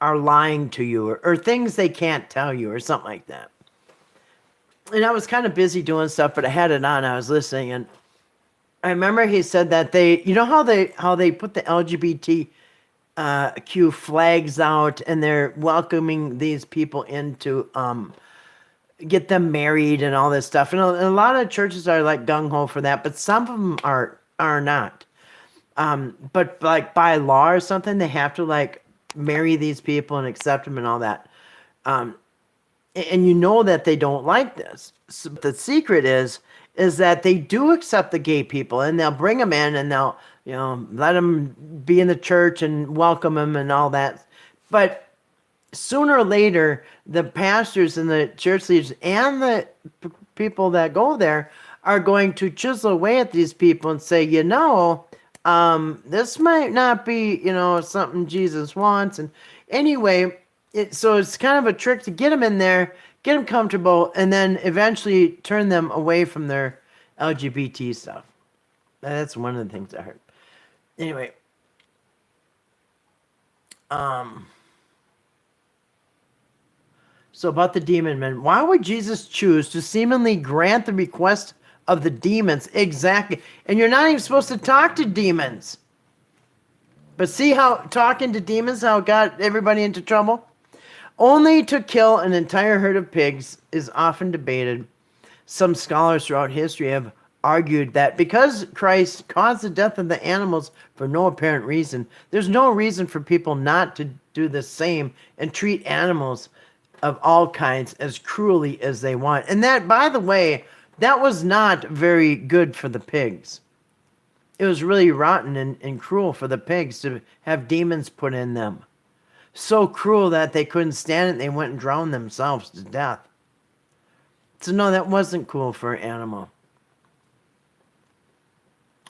lying to you, or things they can't tell you, or something like that. And I was kind of busy doing stuff, but I had it on. I was listening, and I remember he said that how they put the LGBTQ flags out, and they're welcoming these people in to get them married and all this stuff. And a lot of churches are like gung ho for that, but some of them are not. But like by law or something, they have to like marry these people and accept them and all that. And that they don't like this. So the secret is that they do accept the gay people, and they'll bring them in, and they'll let them be in the church and welcome them and all that. But sooner or later, the pastors and the church leaders and the people that go there are going to chisel away at these people and say, this might not be, something Jesus wants. And anyway, so it's kind of a trick to get them in there, get them comfortable, and then eventually turn them away from their LGBT stuff. That's one of the things I heard. Anyway. So about the demon men, why would Jesus choose to seemingly grant the request of the demons? Exactly. And you're not even supposed to talk to demons. But see how talking to demons, how it got everybody into trouble? Only to kill an entire herd of pigs is often debated. Some scholars throughout history have argued that because Christ caused the death of the animals for no apparent reason, there's no reason for people not to do the same and treat animals of all kinds as cruelly as they want. And that, by the way, that was not very good for the pigs. It was really rotten and cruel for the pigs to have demons put in them. So cruel that they couldn't stand it. They went and drowned themselves to death. So no, that wasn't cool for an animal.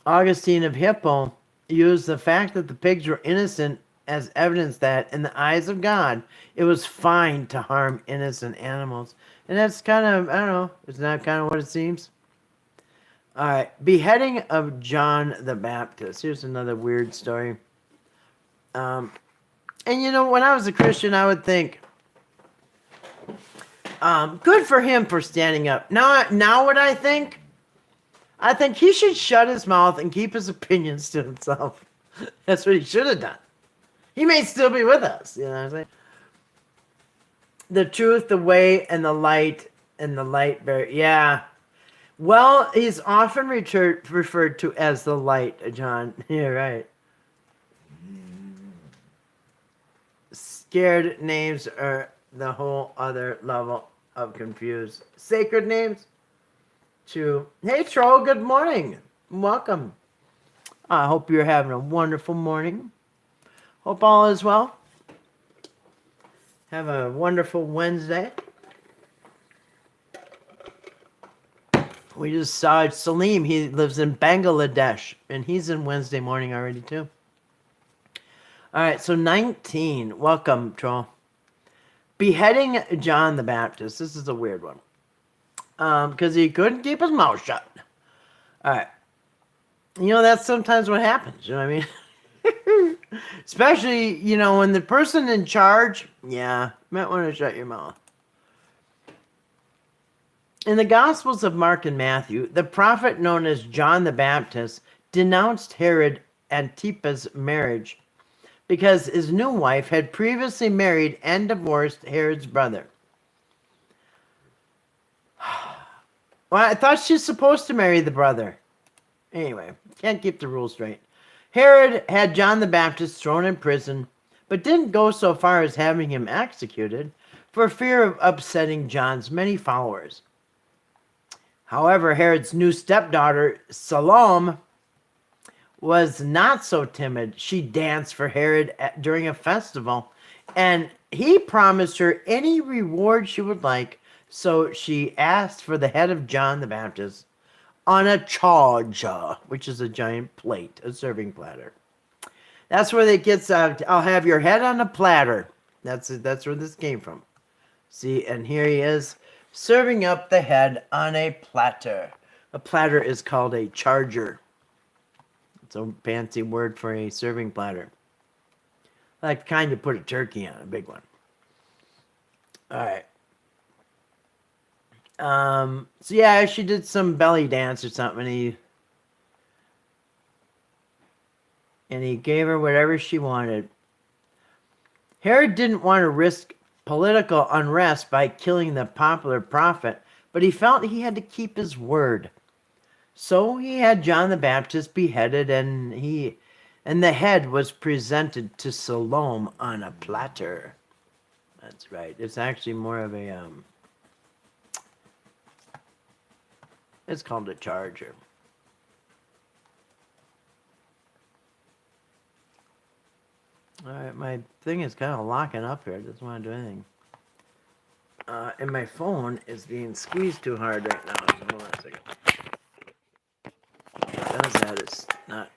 Augustine of Hippo used the fact that the pigs were innocent as evidence that, in the eyes of God, it was fine to harm innocent animals. And that's kind of, I don't know, isn't that kind of what it seems? All right, beheading of John the Baptist. Here's another weird story. And when I was a Christian, I would think, good for him for standing up. Now what I think he should shut his mouth and keep his opinions to himself. That's what he should have done. He may still be with us, you know what I'm saying? The truth, the way, and the light bearer. Yeah. Well, he's often referred to as the light, John. Yeah, right. Scared names are the whole other level of confused. Sacred names? True. Hey, Troll, good morning. Welcome. I hope you're having a wonderful morning. Hope all is well. Have a wonderful Wednesday. We just saw Salim. He lives in Bangladesh, and he's in Wednesday morning already too. All right, so 19. Welcome, Troll. Beheading John the Baptist. This is a weird one. Because he couldn't keep his mouth shut. All right. You know, that's sometimes what happens. You know what I mean? Especially, you know, when the person in charge, yeah, might want to shut your mouth. In the Gospels of Mark and Matthew, the prophet known as John the Baptist denounced Herod Antipa's marriage because his new wife had previously married and divorced Herod's brother. Well, I thought she's supposed to marry the brother. Anyway, can't keep the rules straight. Herod had John the Baptist thrown in prison, but didn't go so far as having him executed for fear of upsetting John's many followers. However, Herod's new stepdaughter, Salome, was not so timid. She danced for Herod during a festival, and he promised her any reward she would like, so she asked for the head of John the Baptist on a charger, which is a giant plate, a serving platter. That's where it gets, I'll have your head on a platter. That's where this came from. See, and here he is, serving up the head on a platter. A platter is called a charger. It's a fancy word for a serving platter. Like kind of put a turkey on, a big one. All right. So yeah, she did some belly dance or something, and he gave her whatever she wanted. Herod didn't want to risk political unrest by killing the popular prophet, but he felt he had to keep his word. So he had John the Baptist beheaded, and the head was presented to Salome on a platter. That's right. It's actually more of a it's called a charger. All right, my thing is kind of locking up here. It doesn't want to do anything. And my phone is being squeezed too hard right now. So hold on a second. It does that. It's not.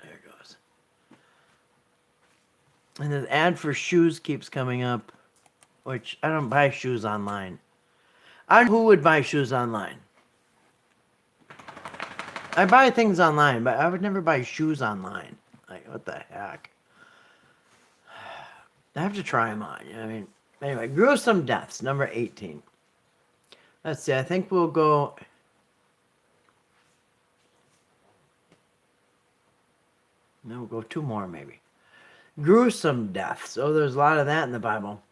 There it goes. And the ad for shoes keeps coming up, which I don't buy shoes online. I don't know who would buy shoes online. I buy things online, but I would never buy shoes online. Like, what the heck? I have to try them on. You know what I mean? Anyway, gruesome deaths, number 18. Let's see. I think we'll go. No, we'll go two more maybe. Gruesome deaths. Oh, there's a lot of that in the Bible.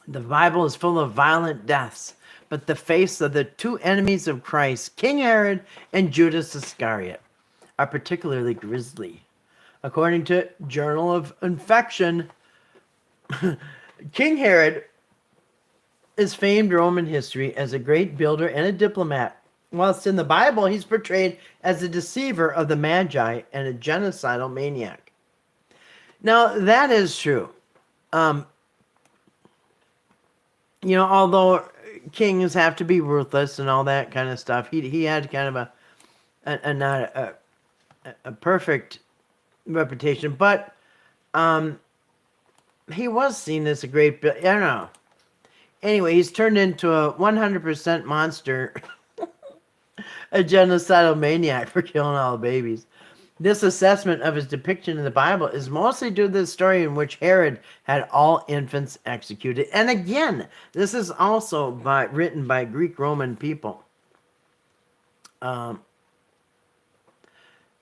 The Bible is full of violent deaths, but the face of the two enemies of Christ, King Herod and Judas Iscariot, are particularly grisly. According to Journal of Infection, King Herod is famed Roman history as a great builder and a diplomat, whilst in the Bible he's portrayed as a deceiver of the Magi and a genocidal maniac. Now, that is true. You know, although kings have to be ruthless and all that kind of stuff, he had kind of not a perfect reputation, but he was seen as a great, I don't know. Anyway, he's turned into a 100% monster, a genocidal maniac for killing all the babies. This assessment of his depiction in the Bible is mostly due to the story in which Herod had all infants executed. And again, this is also written by Greek-Roman people. In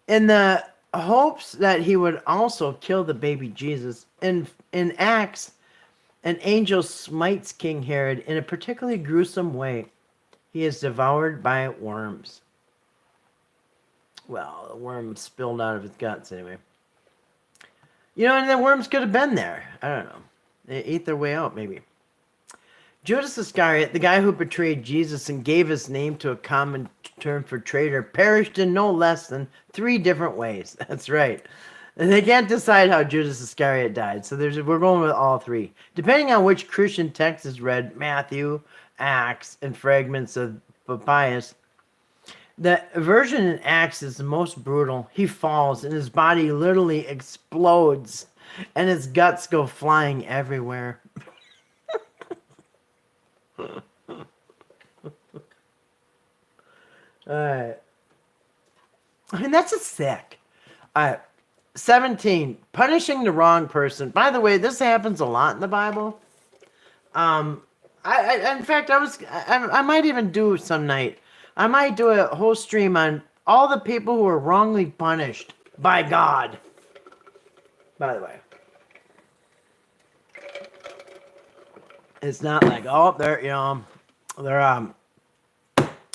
the hopes that he would also kill the baby Jesus, in Acts, an angel smites King Herod in a particularly gruesome way. He is devoured by worms. Well, the worm spilled out of his guts anyway. You know, and the worms could have been there. I don't know. They ate their way out, maybe. Judas Iscariot, the guy who betrayed Jesus and gave his name to a common term for traitor, perished in no less than 3 different ways. That's right. And they can't decide how Judas Iscariot died, so we're going with all 3. Depending on which Christian text is read, Matthew, Acts, and fragments of but biased. The version in Acts is the most brutal. He falls and his body literally explodes and his guts go flying everywhere. Alright. I mean, that's just sick. Alright. 17. Punishing the wrong person. By the way, this happens a lot in the Bible. In fact, I might even do some night. I might do a whole stream on all the people who were wrongly punished by God. By the way, it's not like, oh, they're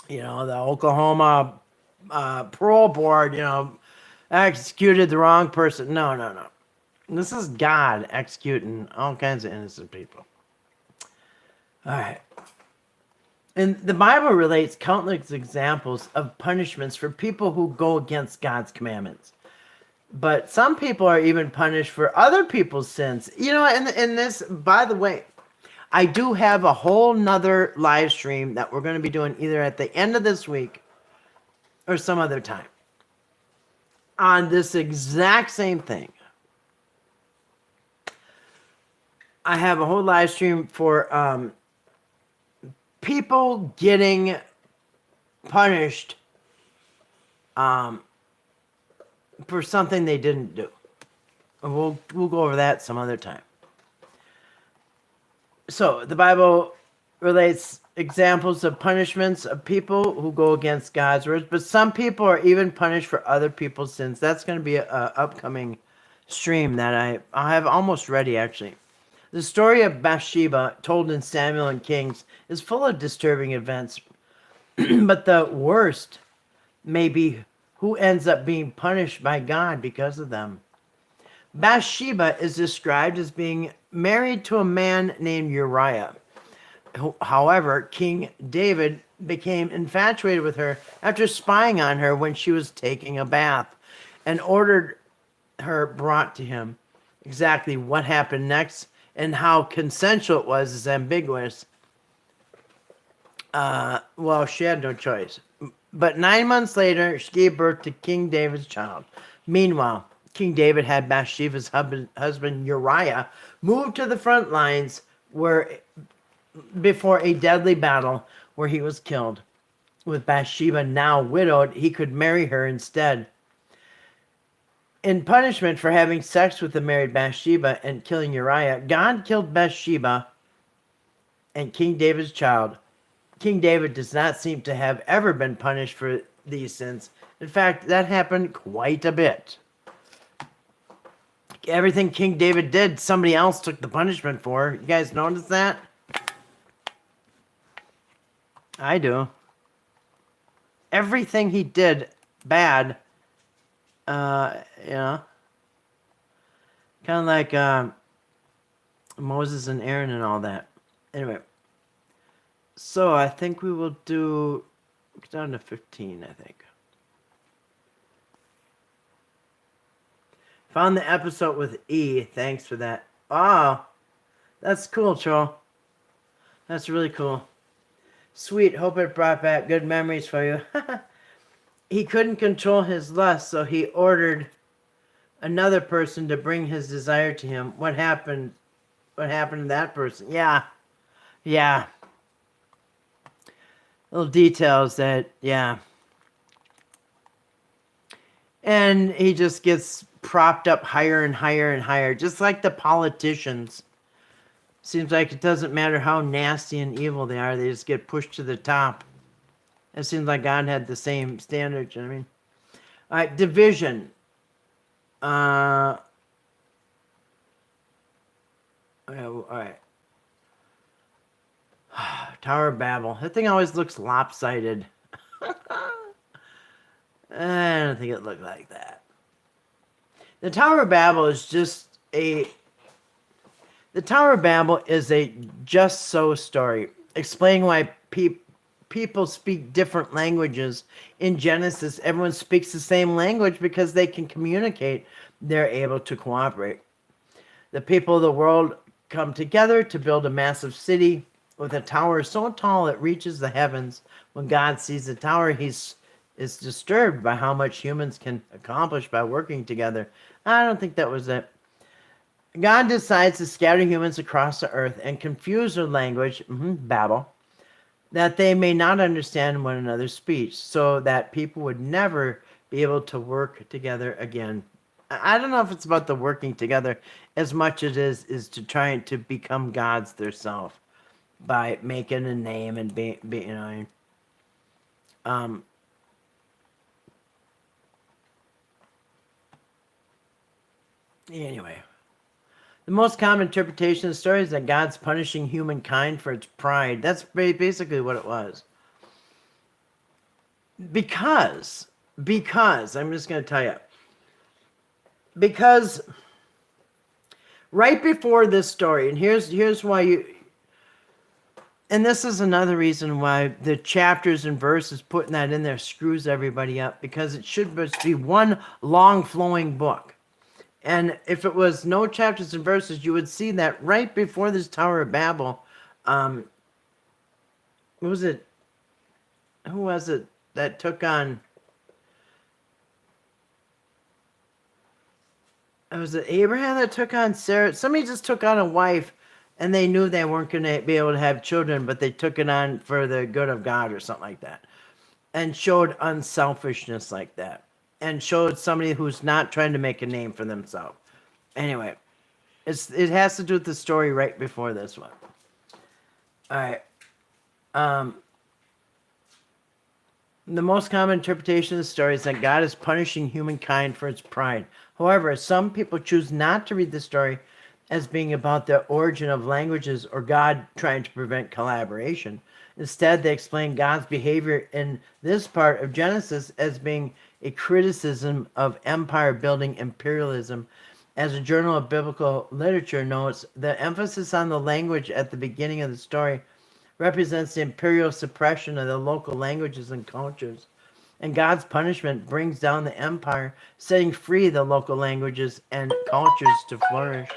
the Oklahoma parole board, executed the wrong person. No. This is God executing all kinds of innocent people. All right. And the Bible relates countless examples of punishments for people who go against God's commandments. But some people are even punished for other people's sins. In this, by the way, I do have a whole nother live stream that we're going to be doing either at the end of this week or some other time on this exact same thing. I have a whole live stream for people getting punished for something they didn't do. We'll go over that some other time. So the Bible relates examples of punishments of people who go against God's words, but some people are even punished for other people's sins. That's going to be an upcoming stream that I have almost ready, actually. The story of Bathsheba, told in Samuel and Kings, is full of disturbing events, but the worst may be who ends up being punished by God because of them. Bathsheba is described as being married to a man named Uriah. However, King David became infatuated with her after spying on her when she was taking a bath and ordered her brought to him. Exactly what happened next and how consensual it was is ambiguous. She had no choice. But 9 months later, she gave birth to King David's child. Meanwhile, King David had Bathsheba's husband Uriah moved to the front lines before a deadly battle where he was killed. With Bathsheba now widowed, he could marry her instead. In punishment for having sex with the married Bathsheba and killing Uriah, God killed Bathsheba and King David's child. King David does not seem to have ever been punished for these sins. In fact, that happened quite a bit. Everything King David did, somebody else took the punishment for. You guys notice that? I do. Everything he did bad, kind of like Moses and Aaron and all that. Anyway, so I think we will do down to 15, I think. Found the episode with E. Thanks for that. Oh, that's cool, Troll. That's really cool. Sweet. Hope it brought back good memories for you. He couldn't control his lust, so he ordered another person to bring his desire to him. What happened? What happened to that person? Yeah. Little details that, yeah. And he just gets propped up higher and higher and higher, just like the politicians. Seems like it doesn't matter how nasty and evil they are, they just get pushed to the top. It seems like God had the same standards, you know what I mean? All right, division. All right. Tower of Babel. That thing always looks lopsided. I don't think it looked like that. The Tower of Babel is just a... The Tower of Babel is a just so story, explaining why people speak different languages. In Genesis, everyone speaks the same language because they can communicate. They're able to cooperate. The people of the world come together to build a massive city. with a tower so tall it reaches the heavens. When God sees the tower, is disturbed by how much humans can accomplish by working together. I don't think that was it. God decides to scatter humans across the earth and confuse their language, Babel, that they may not understand one another's speech, so that people would never be able to work together again. I don't know if it's about the working together as much as it is to trying to become gods themselves by making a name and um, anyway. The most common interpretation of the story is that God's punishing humankind for its pride. That's basically what it was. Because I'm just going to tell you, because right before this story, and here's why and this is another reason why the chapters and verses putting that in there screws everybody up, because it should just be one long flowing book. And if it was no chapters and verses, you would see that right before this Tower of Babel, what was it? Who was it that took on? Was it Abraham that took on Sarah? Somebody just took on a wife, and they knew they weren't going to be able to have children, but they took it on for the good of God or something like that, and showed unselfishness like that, and showed somebody who's not trying to make a name for themselves. Anyway, it has to do with the story right before this one. All right. The most common interpretation of the story is that God is punishing humankind for its pride. However, some people choose not to read the story as being about the origin of languages or God trying to prevent collaboration. Instead, they explain God's behavior in this part of Genesis as being a criticism of empire-building imperialism. As a Journal of Biblical Literature notes, the emphasis on the language at the beginning of the story represents the imperial suppression of the local languages and cultures. And God's punishment brings down the empire, setting free the local languages and cultures to flourish.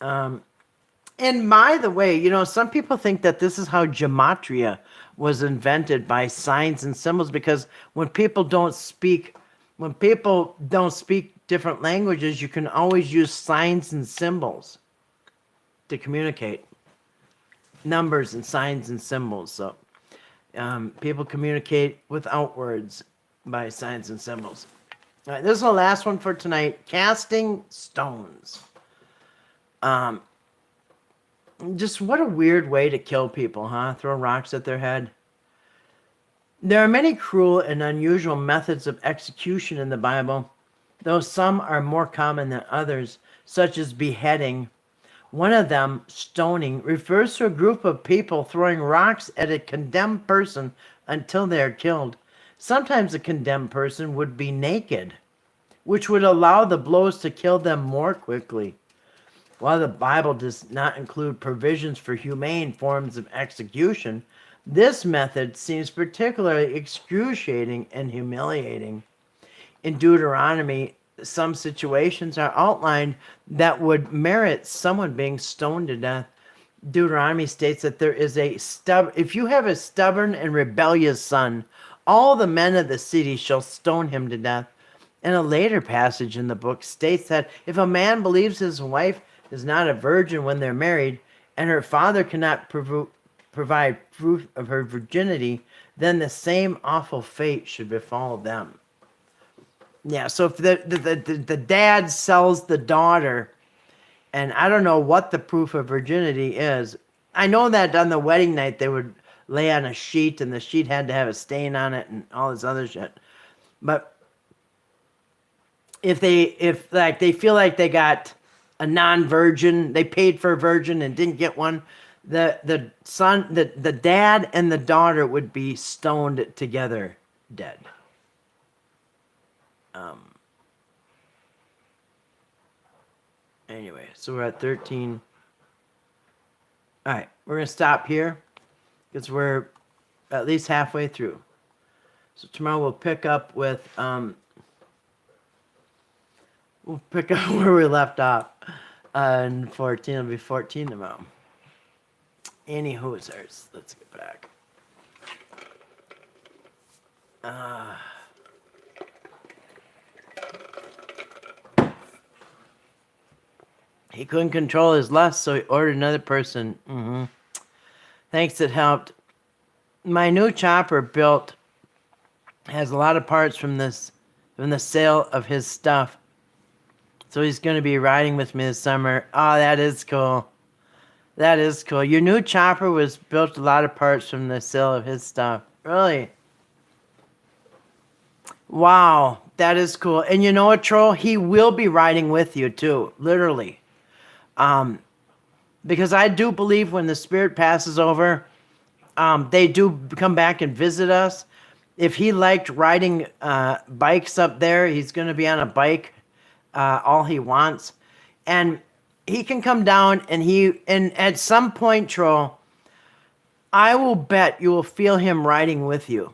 And by the way, some people think that this is how gematria was invented, by signs and symbols, because when people don't speak different languages, you can always use signs and symbols to communicate. Numbers and signs and symbols. So people communicate without words by signs and symbols. All right, this is the last one for tonight. Casting stones. Just what a weird way to kill people, huh? Throw rocks at their head. There are many cruel and unusual methods of execution in the Bible, though some are more common than others, such as beheading. One of them, stoning, refers to a group of people throwing rocks at a condemned person until they are killed. Sometimes a condemned person would be naked, which would allow the blows to kill them more quickly. While the Bible does not include provisions for humane forms of execution, this method seems particularly excruciating and humiliating. In Deuteronomy, some situations are outlined that would merit someone being stoned to death. Deuteronomy states that there is if you have a stubborn and rebellious son, all the men of the city shall stone him to death. And a later passage in the book states that if a man believes his wife is not a virgin when they're married, and her father cannot provide proof of her virginity, then the same awful fate should befall them. Yeah, so if the dad sells the daughter, and I don't know what the proof of virginity is. I know that on the wedding night they would lay on a sheet, and the sheet had to have a stain on it and all this other shit. But if they feel like they got a non-virgin, they paid for a virgin and didn't get one, the son, the dad and the daughter would be stoned together, dead. Anyway, so we're at 13. All right, we're going to stop here because we're at least halfway through. So tomorrow we'll pick up with, where we left off. And 14 will be 14 tomorrow. Any Hoosers. Let's get back. He couldn't control his lust, so he ordered another person. Thanks, it helped. My new chopper built has a lot of parts from the sale of his stuff. So he's going to be riding with me this summer. Oh, that is cool. That is cool. Your new chopper was built a lot of parts from the sale of his stuff. Really? Wow, that is cool. And you know what, Troll? He will be riding with you too, literally. Because I do believe when the spirit passes over, they do come back and visit us. If he liked riding bikes up there, he's going to be on a bike all he wants. And he can come down and at some point, Troll, I will bet you will feel him riding with you.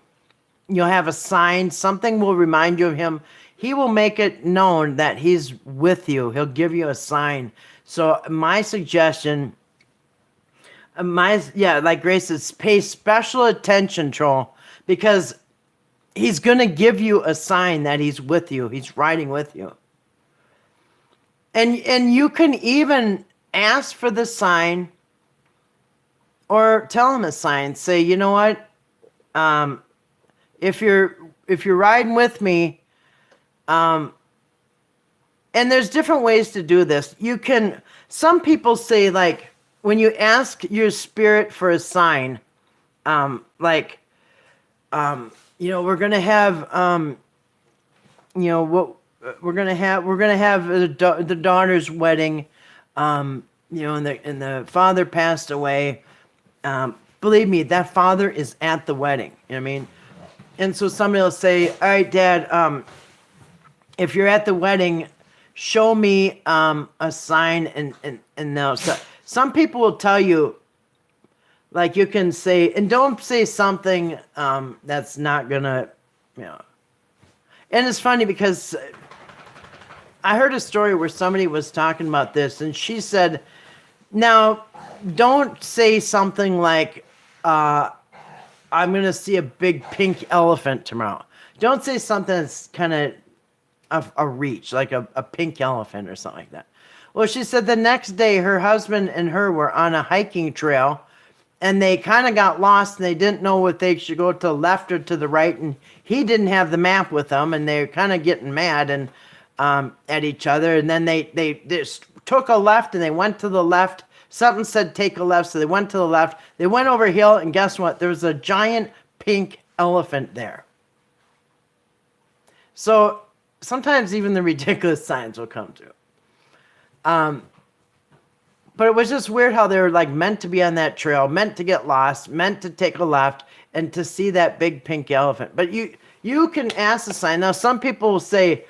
You'll have a sign. Something will remind you of him. He will make it known that he's with you. He'll give you a sign. So my suggestion, like Grace says, pay special attention, Troll, because he's going to give you a sign that he's with you. He's riding with you. And you can even ask for the sign or tell him a sign. Say, you know what? If you're riding with me, and there's different ways to do this. Some people say, like, when you ask your spirit for a sign, we're gonna have, we're gonna have the daughter's wedding, and the father passed away. Believe me, that father is at the wedding. You know what I mean? And so somebody will say, all right, Dad, if you're at the wedding, show me a sign, and they'll. Some people will tell you, like, you can say, and don't say something that's not gonna, And it's funny because I heard a story where somebody was talking about this, and she said, now, don't say something like, I'm going to see a big pink elephant tomorrow. Don't say something that's kind of a reach, like a pink elephant or something like that. Well, she said the next day her husband and her were on a hiking trail, and they kind of got lost, and they didn't know if they should go to the left or to the right, and he didn't have the map with them, and they were kind of getting mad and at each other, and then they just took a left, and they went to the left. Something said take a left, so they went to the left. They went over a hill, and guess what? There was a giant pink elephant there. So sometimes even the ridiculous signs will come through. But it was just weird how they were like meant to be on that trail, meant to get lost, meant to take a left, and to see that big pink elephant. But you can ask the sign. Now some people will say,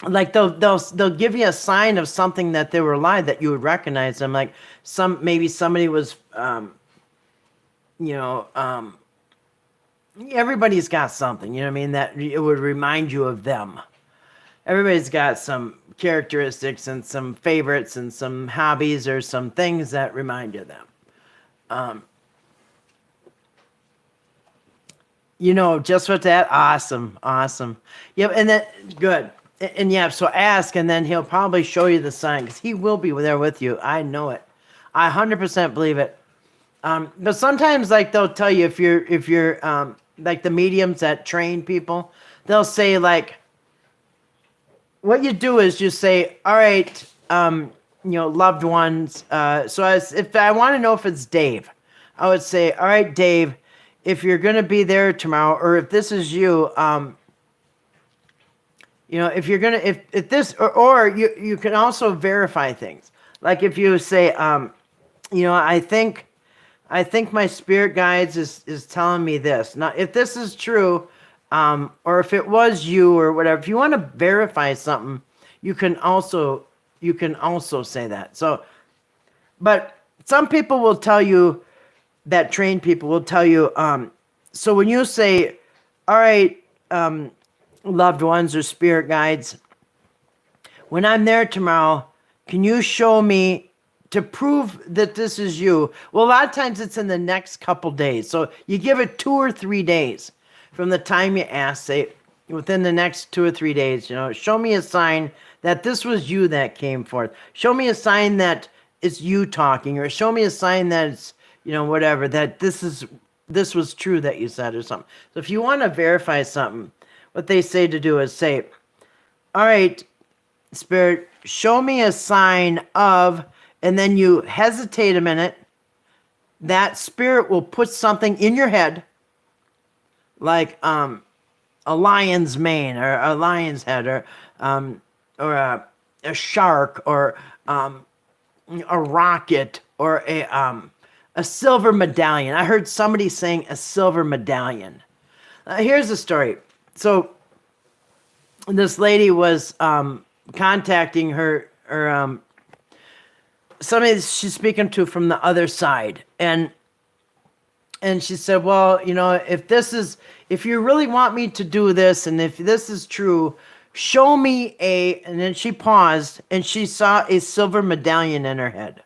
like they'll give you a sign of something that they were alive that you would recognize them. Like maybe somebody was, everybody's got something, you know what I mean, that it would remind you of them. Everybody's got some characteristics and some favorites and some hobbies or some things that remind you of them. Just what that. Awesome. Yep. And that good. And yeah, so ask, and then he'll probably show you the sign, because he will be there with you. I know it. I 100% believe it. But sometimes, like, they'll tell you if you're like the mediums that train people, they'll say, like, what you do is you say, all right, loved ones. If I want to know if it's Dave, I would say, all right, Dave, if you're going to be there tomorrow, or if this is you, if you're going to, if this, or you can also verify things. Like if you say, I think my spirit guides is telling me this. Now, if this is true, or if it was you or whatever, if you want to verify something, you can also say that. So, but some people will tell you, that trained people will tell you, so when you say, all right, loved ones or spirit guides, when I'm there tomorrow, can you show me to prove that this is you. Well, a lot of times it's in the next couple days. So you give it 2 or 3 days from the time you ask, say within the next 2 or 3 days, show me a sign that this was you that came forth. Show me a sign that it's you talking, or show me a sign that it's, whatever, that this was true that you said or something. So if you want to verify something, what they say to do is say, all right, Spirit, show me a sign of, and then you hesitate a minute. That Spirit will put something in your head, like a lion's mane, or a lion's head, or a shark, or a rocket, or a silver medallion. I heard somebody saying a silver medallion. Here's the story. So this lady was contacting her somebody she's speaking to from the other side, and she said, well, if you really want me to do this, and if this is true, show me and then she paused, and she saw a silver medallion in her head.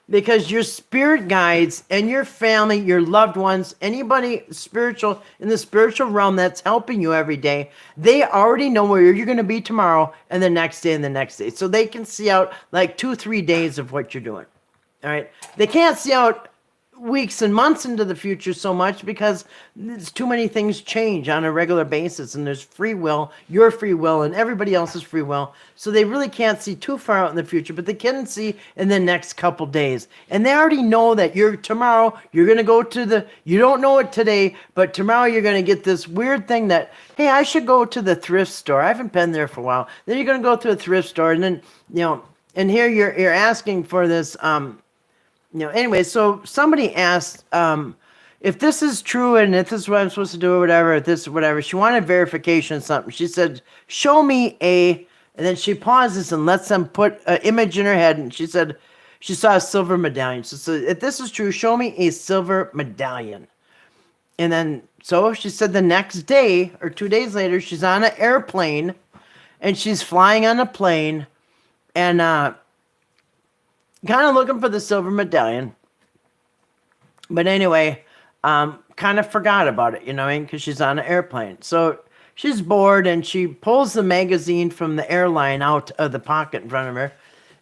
Because your spirit guides and your family, your loved ones, anybody spiritual in the spiritual realm that's helping you every day, they already know where you're going to be tomorrow and the next day and the next day. So they can see out like 2-3 days of what you're doing. All right. They can't see out weeks and months into the future so much, because there's too many things change on a regular basis, and there's free will, your free will, and everybody else's free will. So they really can't see too far out in the future, but they can see in the next couple days. And they already know that tomorrow you're going to go you don't know it today, but tomorrow you're going to get this weird thing that, hey, I should go to the thrift store. I haven't been there for a while. Then you're going to go to a thrift store, and then, and here you're asking for this, anyway, so somebody asked if this is true and if this is what I'm supposed to do or whatever, if this whatever. She wanted verification of something. She said, show me and then she pauses and lets them put an image in her head, and she said she saw a silver medallion. So if this is true, show me a silver medallion. And then, so she said the next day or 2 days later, she's on an airplane, and she's flying on a plane, and kind of looking for the silver medallion. But anyway, kind of forgot about it, because she's on an airplane. So she's bored, and she pulls the magazine from the airline out of the pocket in front of her,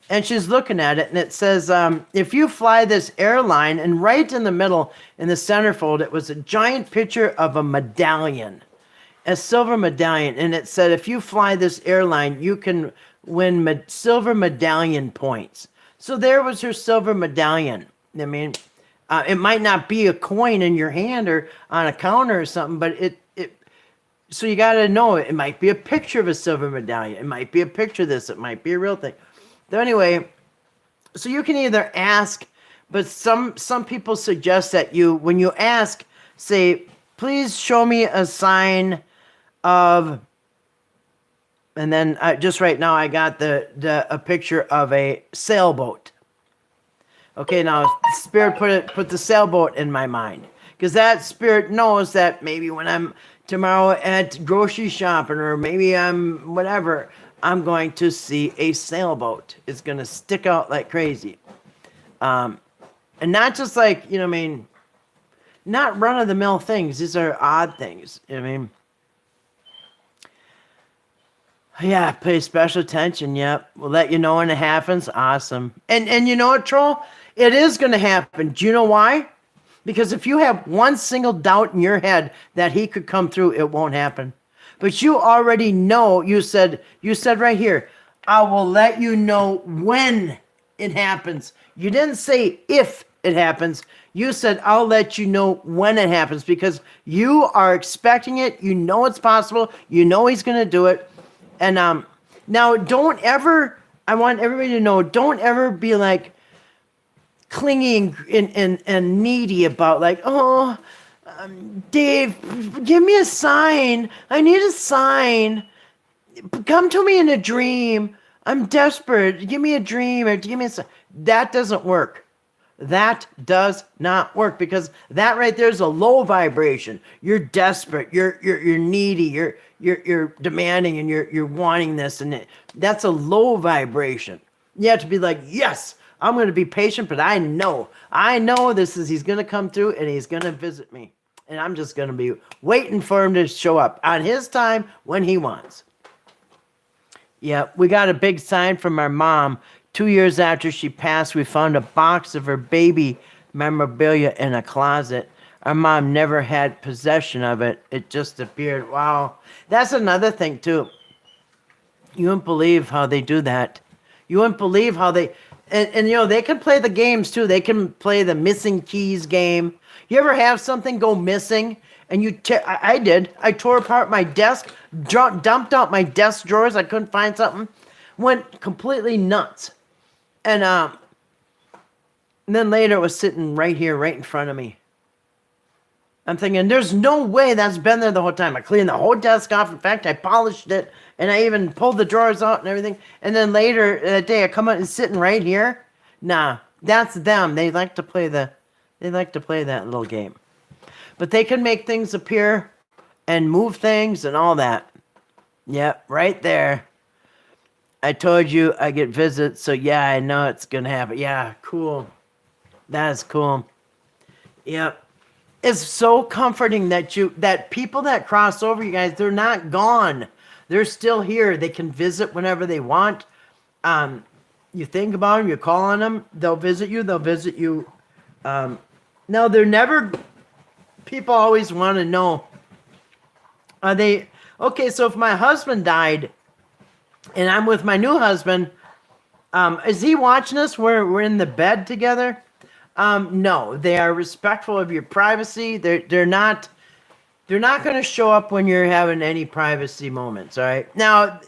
and she's looking at it, and it says, if you fly this airline, and right in the middle, in the centerfold, it was a giant picture of a medallion, a silver medallion, and it said, if you fly this airline, you can win silver medallion points. So there was her silver medallion. I mean, it might not be a coin in your hand or on a counter or something, but so you got to know, it might be a picture of a silver medallion. It might be a picture of this. It might be a real thing. So anyway, so you can either ask, but some people suggest that when you ask, say, please show me a sign of, and then just right now I got a picture of a sailboat. Okay, now Spirit put the sailboat in my mind, because that Spirit knows that maybe when I'm tomorrow at grocery shopping, or maybe I'm whatever, I'm going to see a sailboat. It's going to stick out like crazy. And not just like, not run-of-the-mill things. These are odd things. Yeah, pay special attention. Yep. We'll let you know when it happens. Awesome. And you know what, Troll? It is going to happen. Do you know why? Because if you have one single doubt in your head that he could come through, it won't happen. But you already know, you said right here, I will let you know when it happens. You didn't say if it happens. You said, I'll let you know when it happens, because you are expecting it. You know it's possible. You know he's going to do it. And now don't ever, I want everybody to know, don't ever be like clingy and needy about like, oh, Dave, give me a sign. I need a sign. Come to me in a dream. I'm desperate. Give me a dream, or give me a sign. That doesn't work. That does not work, because that right there is a low vibration. You're desperate. You're needy. You're demanding, and you're wanting this, and that's a low vibration. You have to be like, yes, I'm going to be patient, but I know he's going to come through and he's going to visit me. And I'm just going to be waiting for him to show up on his time when he wants. Yeah, we got a big sign from our mom. 2 years after she passed, we found a box of her baby memorabilia in a closet. Our mom never had possession of it. It just appeared. Wow. That's another thing, too. You wouldn't believe how they do that. You wouldn't believe how they... And they can play the games, too. They can play the missing keys game. You ever have something go missing? And I did. I tore apart my desk, dumped out my desk drawers. I couldn't find something. Went completely nuts. And then later it was sitting right here, right in front of me. I'm thinking, there's no way that's been there the whole time. I cleaned the whole desk off. In fact, I polished it. And I even pulled the drawers out and everything. And then later that day, I come out and sitting right here. Nah, that's them. They like to play that little game. But they can make things appear and move things and all that. Yep, right there. I told you I get visits, so yeah, I know it's going to happen. Yeah, cool. That is cool. Yep. It's so comforting that people that cross over, you guys, they're not gone. They're still here. They can visit whenever they want. You think about them, you call on them, they'll visit you. No, they're never... People always want to know, are they... Okay, so if my husband died, and I'm with my new husband, is he watching us? We're in the bed together? No, they are respectful of your privacy. They're not going to show up when you're having any privacy moments, all right? Now,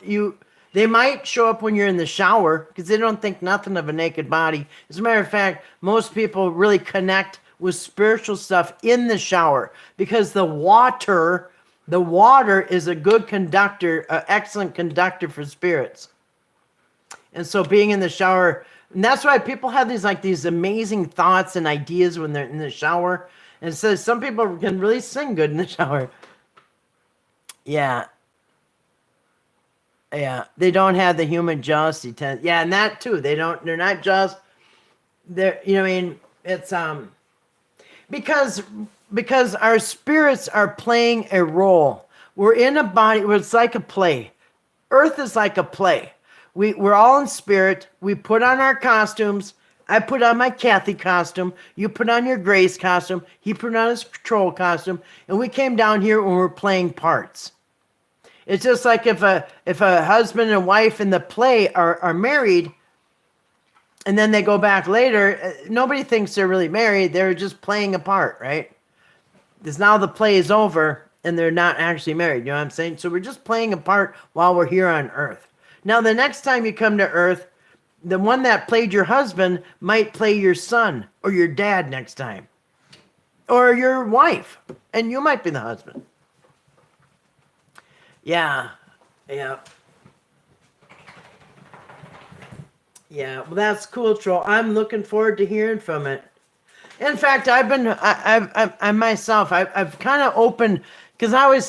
they might show up when you're in the shower because they don't think nothing of a naked body. As a matter of fact, most people really connect with spiritual stuff in the shower because the water is a good conductor, an excellent conductor for spirits. And so being in the shower, and that's why people have these amazing thoughts and ideas when they're in the shower. And it says some people can really sing good in the shower. Yeah. Yeah. They don't have the human jealousy. Yeah, and that too. They're not jealous. It's because our spirits are playing a role. We're in a body where it's like a play. Earth is like a play. We're all in spirit. We put on our costumes. I put on my Kathy costume. You put on your Grace costume. He put on his Troll costume. And we came down here and we're playing parts. It's just like if a husband and wife in the play are married, and then they go back later, nobody thinks they're really married. They're just playing a part, right? Because now the play is over and they're not actually married. You know what I'm saying? So we're just playing a part while we're here on earth. Now, the next time you come to earth, the one that played your husband might play your son or your dad next time. Or your wife. And you might be the husband. Yeah. Yeah. Yeah, well, that's cool, Troll. I'm looking forward to hearing from it. In fact, I've myself, I've kind of opened, because I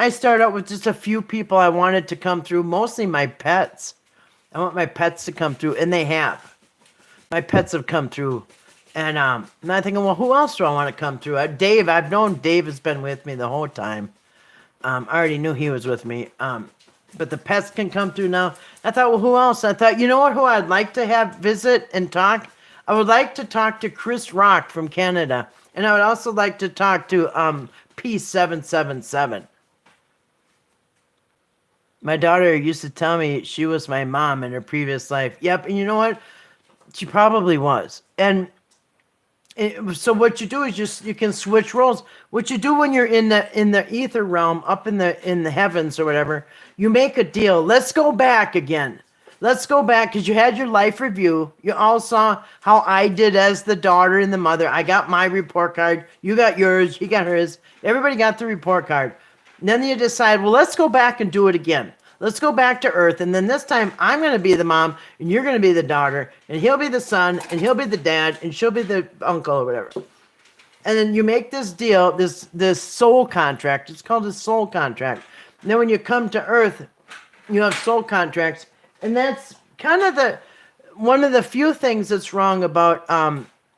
started out with just a few people I wanted to come through, mostly my pets. I want my pets to come through, and they have. My pets have come through. And I'm thinking, well, who else do I want to come through? Dave, I've known Dave has been with me the whole time. I already knew he was with me. But the pets can come through now. I thought, well, who else? I thought, you know what, who I'd like to have visit and talk? I would like to talk to Chris Rock from Canada. And I would also like to talk to P777. My daughter used to tell me she was my mom in her previous life. Yep, and you know what? She probably was. And so what you do is you can switch roles. What you do when you're in the ether realm, up in the heavens or whatever, you make a deal. Let's go back again. Let's go back because you had your life review. You all saw how I did as the daughter and the mother. I got my report card. You got yours. He got hers. Everybody got the report card. And then you decide, well, let's go back and do it again. Let's go back to Earth, and then this time I'm going to be the mom, and you're going to be the daughter, and he'll be the son, and he'll be the dad, and she'll be the uncle or whatever. And then you make this deal, this soul contract. It's called a soul contract. And then when you come to Earth, you have soul contracts, and that's kind of one of the few things that's wrong about,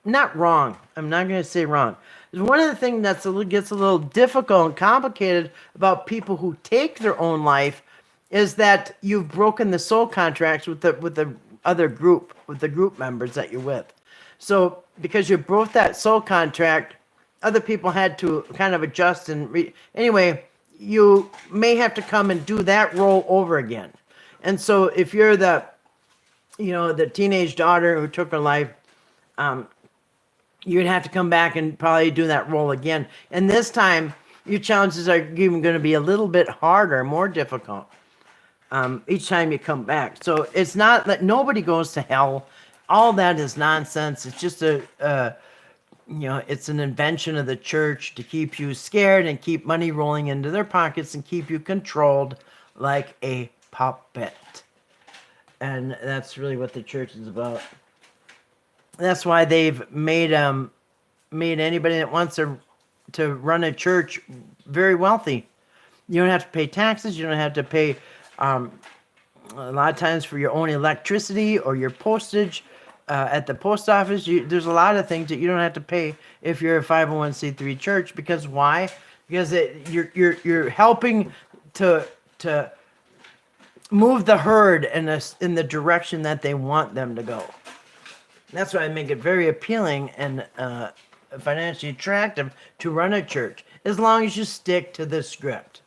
not wrong, I'm not going to say wrong. One of the things that gets a little difficult and complicated about people who take their own life is that you've broken the soul contracts with the other group, with the group members that you're with. So because you broke that soul contract, other people had to kind of adjust anyway, you may have to come and do that role over again. And so if you're the teenage daughter who took her life, you'd have to come back and probably do that role again. And this time, your challenges are even going to be a little bit harder, more difficult each time you come back. So it's not that nobody goes to hell. All that is nonsense. It's just it's an invention of the church to keep you scared and keep money rolling into their pockets and keep you controlled like a puppet. And that's really what the church is about. That's why they've made anybody that wants to run a church very wealthy. You don't have to pay taxes. You don't have to pay a lot of times for your own electricity or your postage at the post office. There's a lot of things that you don't have to pay if you're a 501c3 church. Because why? Because you're helping to move the herd in the direction that they want them to go. That's why I make it very appealing and financially attractive to run a church, as long as you stick to the script.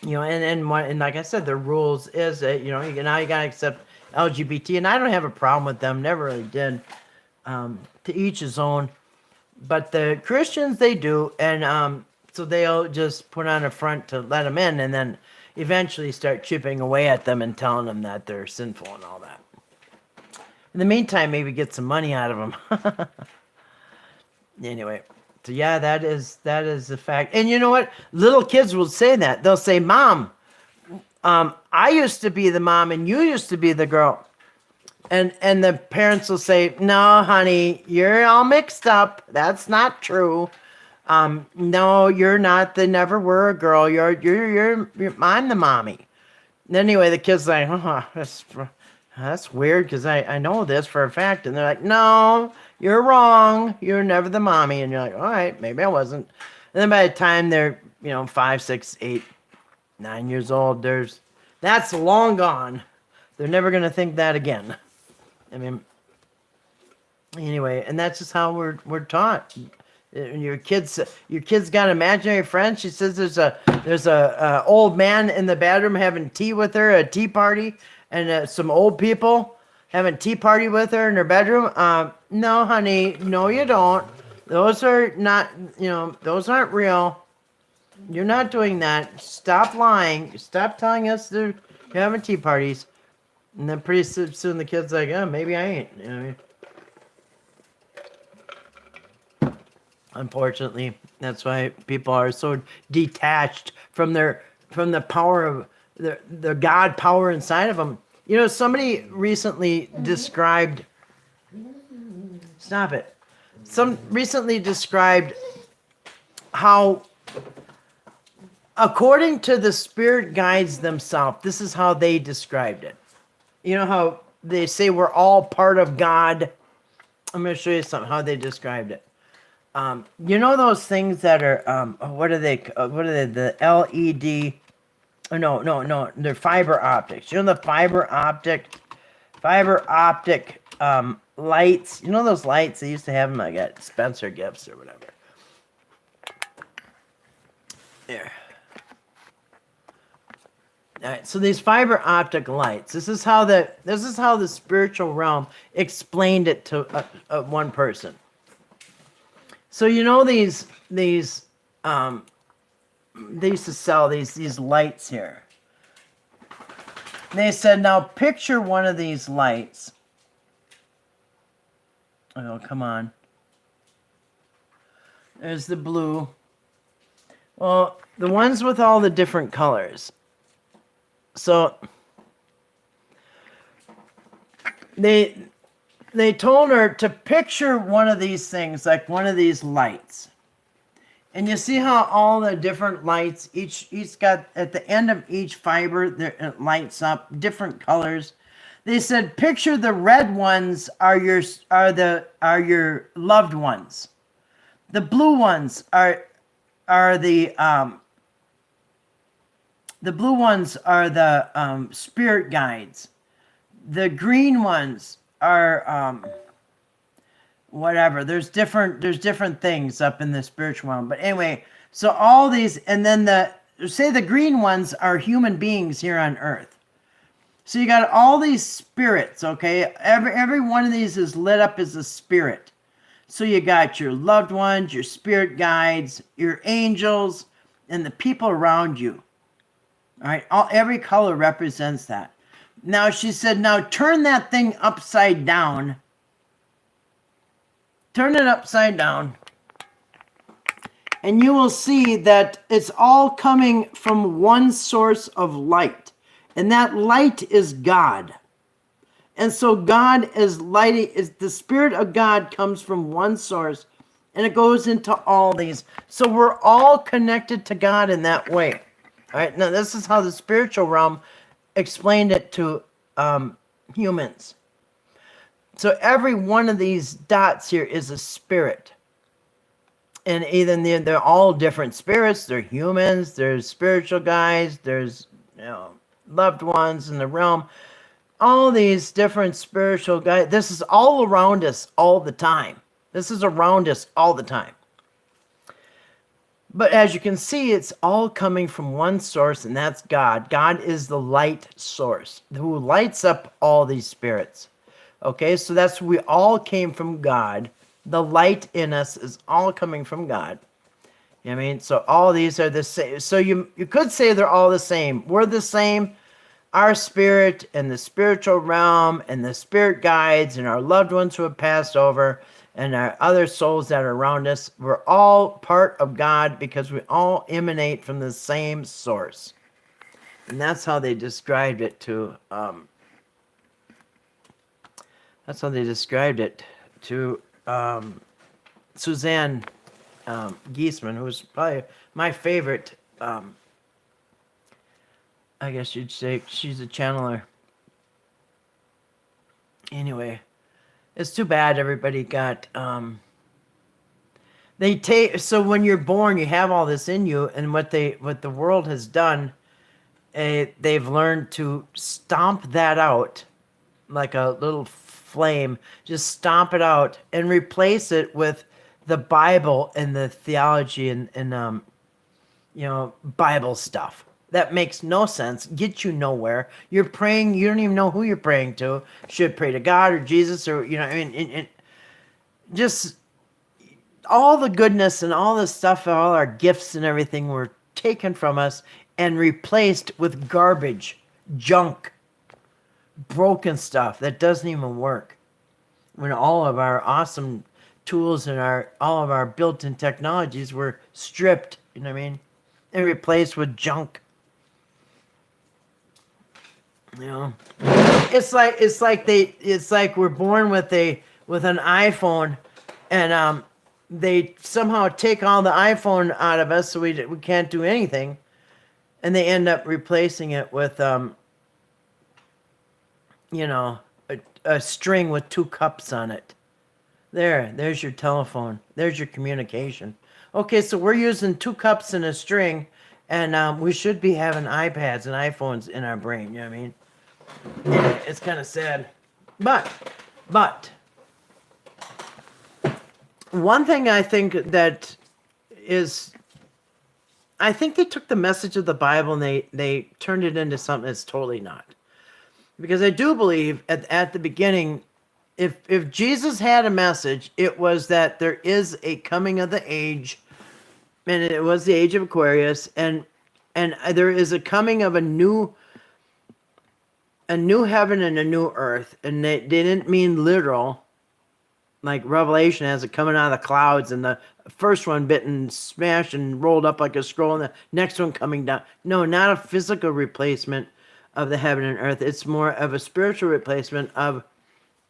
And like I said, the rules is that now you gotta accept LGBT, and I don't have a problem with them. Never really did. To each his own. But the Christians, they do, and so they'll just put on a front to let them in, and then eventually start chipping away at them and telling them that they're sinful and all that. In the meantime, maybe get some money out of them. Anyway, so yeah, that is the fact. And you know what? Little kids will say that. They'll say, "Mom, I used to be the mom and you used to be the girl." And the parents will say, "No, honey, you're all mixed up. That's not true. No, you're not. They never were a girl. I'm the mommy." And anyway, the kid's like, "Oh, that's weird because I know this for a fact." And they're like, "No, you're wrong. You're never the mommy." And you're like, "All right, maybe I wasn't." And then by the time they're 5, 6, 8, 9 years old, that's long gone. They're never gonna think that again. I mean, anyway, and that's just how we're taught. Your kids got imaginary friends. She says there's a old man in the bedroom having tea with her, a tea party, and some old people having tea party with her in her bedroom. No, honey, no, you don't. Those are not, those aren't real. You're not doing that. Stop lying. Stop telling us you're having tea parties. And then pretty soon the kid's like, "Oh, maybe I ain't." Unfortunately, that's why people are so detached from the power of the God power inside of them. Somebody recently described. Stop it. Recently described how, according to the spirit guides themselves, this is how they described it. You know how they say we're all part of God? I'm going to show you how they described it. Those things that are, what are they, the LED, oh, no, they're fiber optics. The fiber optic lights, those lights, they used to have them like at Spencer Gifts or whatever. There. All right, so these fiber optic lights. This is how the spiritual realm explained it to one person. So these they used to sell these lights here. They said, now picture one of these lights. Oh, come on. There's the blue. Well, the ones with all the different colors. So they told her to picture one of these things, like one of these lights. And you see how all the different lights, each got, at the end of each fiber, it lights up different colors. They said, picture the red ones are your loved ones. The blue ones are the blue ones are the spirit guides. The green ones are whatever. There's different things up in the spiritual realm. But anyway, so all these, and then the green ones are human beings here on earth. So you got all these spirits, okay? Every one of these is lit up as a spirit. So you got your loved ones, your spirit guides, your angels, and the people around you. All right, every color represents that. Now she said, now turn that thing upside down. Turn it upside down. And you will see that it's all coming from one source of light. And that light is God. And so God is lighting, the Spirit of God comes from one source, and it goes into all these. So we're all connected to God in that way. All right, now this is how the spiritual realm explained it to humans. So every one of these dots here is a spirit. And even they're all different spirits. They're humans, there's spiritual guys, there's loved ones in the realm, all these different spiritual guys. This is all around us all the time. This is around us all the time. But as you can see, it's all coming from one source, and that's God. God is the light source who lights up all these spirits. Okay, so that's, we all came from God. The light in us is all coming from God. You know what I mean? So all these are the same. So you could say they're all the same. We're the same. Our spirit and the spiritual realm and the spirit guides and our loved ones who have passed over and our other souls that are around us, we're all part of God because we all emanate from the same source. And that's how they described it to Suzanne Giesemann, who's probably my favorite. I guess you'd say she's a channeler. Anyway, it's too bad everybody got. So when you're born, you have all this in you, and what the world has done, they've learned to stomp that out like a little flame. Just stomp it out and replace it with the Bible and the theology and Bible stuff. That makes no sense. Get you nowhere. You're praying. You don't even know who you're praying to. Should pray to God or Jesus or just all the goodness and all the stuff, all our gifts and everything were taken from us and replaced with garbage, junk, broken stuff that doesn't even work. When all of our awesome tools and all of our built-in technologies were stripped, and replaced with junk. It's like we're born with an iPhone, and they somehow take all the iPhone out of us, so we can't do anything, and they end up replacing it with a string with 2 cups on it. There's your telephone. There's your communication. Okay, so we're using 2 cups and a string, and we should be having iPads and iPhones in our brain. You know what I mean? Yeah, it's kind of sad. But one thing I think that is, I think they took the message of the Bible and they turned it into something that's totally not. Because I do believe at the beginning, if Jesus had a message, it was that there is a coming of the age, and it was the age of Aquarius, and there is a coming of a new heaven and a new earth, and they didn't mean literal, like Revelation has it coming out of the clouds, and the first one bit and smashed and rolled up like a scroll, and the next one coming down. No, not a physical replacement of the heaven and earth. It's more of a spiritual replacement of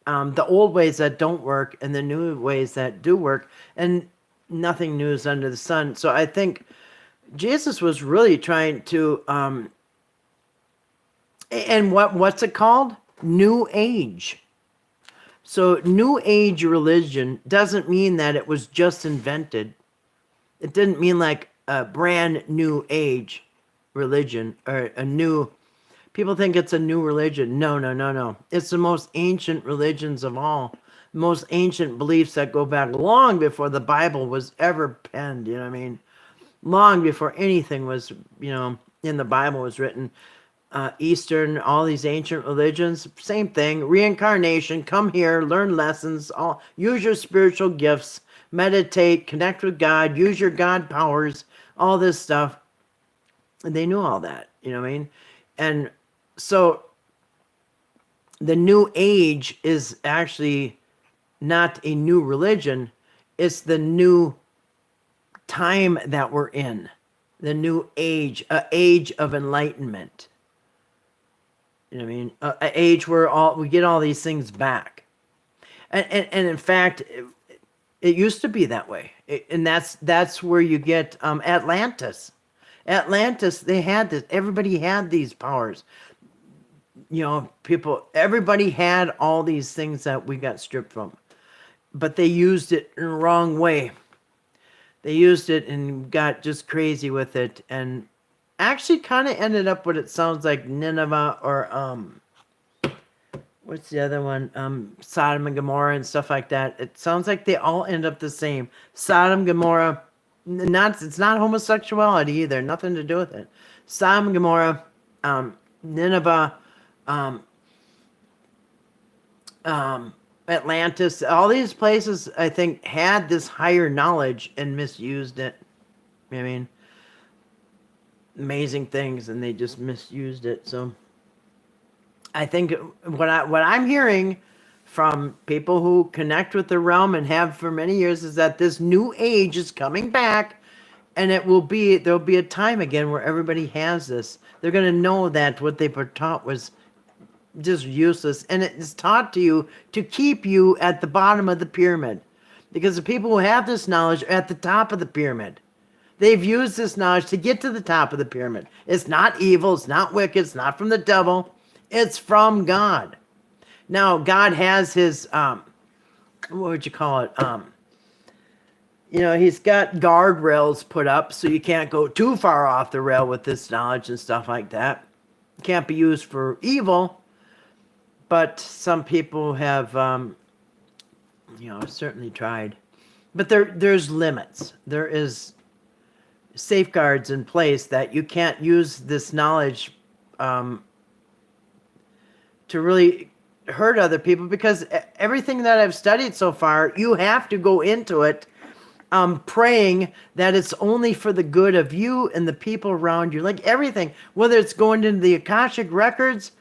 the old ways that don't work and the new ways that do work, and nothing new is under the sun. So I think Jesus was really trying to, and what's it called? New Age. So New Age religion doesn't mean that it was just invented. It didn't mean like a brand new age religion or a new. People think it's a new religion. No, no, no, no. It's the most ancient religions of all. Most ancient beliefs that go back long before the Bible was ever penned. You know what I mean? Long before anything was, in the Bible was written. Eastern, all these ancient religions, same thing. Reincarnation, come here, learn lessons, use your spiritual gifts, meditate, connect with God, use your God powers, all this stuff. And they knew all that, you know what I mean? And so the New Age is actually not a new religion, it's the new time that we're in. The new age, an age of enlightenment. You know what I mean? An age where we get all these things back. And in fact, it used to be that way. And that's where you get Atlantis. Atlantis, they had this. Everybody had these powers. Everybody had all these things that we got stripped from. But they used it in the wrong way. They used it and got just crazy with it. And actually kind of ended up what it sounds like Nineveh or what's the other one? Sodom and Gomorrah and stuff like that. It sounds like they all end up the same. Sodom, Gomorrah, it's not homosexuality either. Nothing to do with it. Sodom and Gomorrah, Nineveh, Atlantis, all these places I think had this higher knowledge and misused it. You know what I mean? Amazing things, and they just misused it. So I think what I'm hearing from people who connect with the realm and have for many years is that this new age is coming back, and there'll be a time again where everybody has this. They're going to know that what they were taught was just useless, and it is taught to you to keep you at the bottom of the pyramid, because the people who have this knowledge are at the top of the pyramid. They've used this knowledge to get to the top of the pyramid. It's not evil. It's not wicked. It's not from the devil. It's from God. Now, God has his, what would you call it? He's got guardrails put up so you can't go too far off the rail with this knowledge and stuff like that. It can't be used for evil. But some people have, certainly tried. But there's limits. There is safeguards in place that you can't use this knowledge to really hurt other people, because everything that I've studied so far, you have to go into it praying that it's only for the good of you and the people around you. Like everything, whether it's going into the Akashic records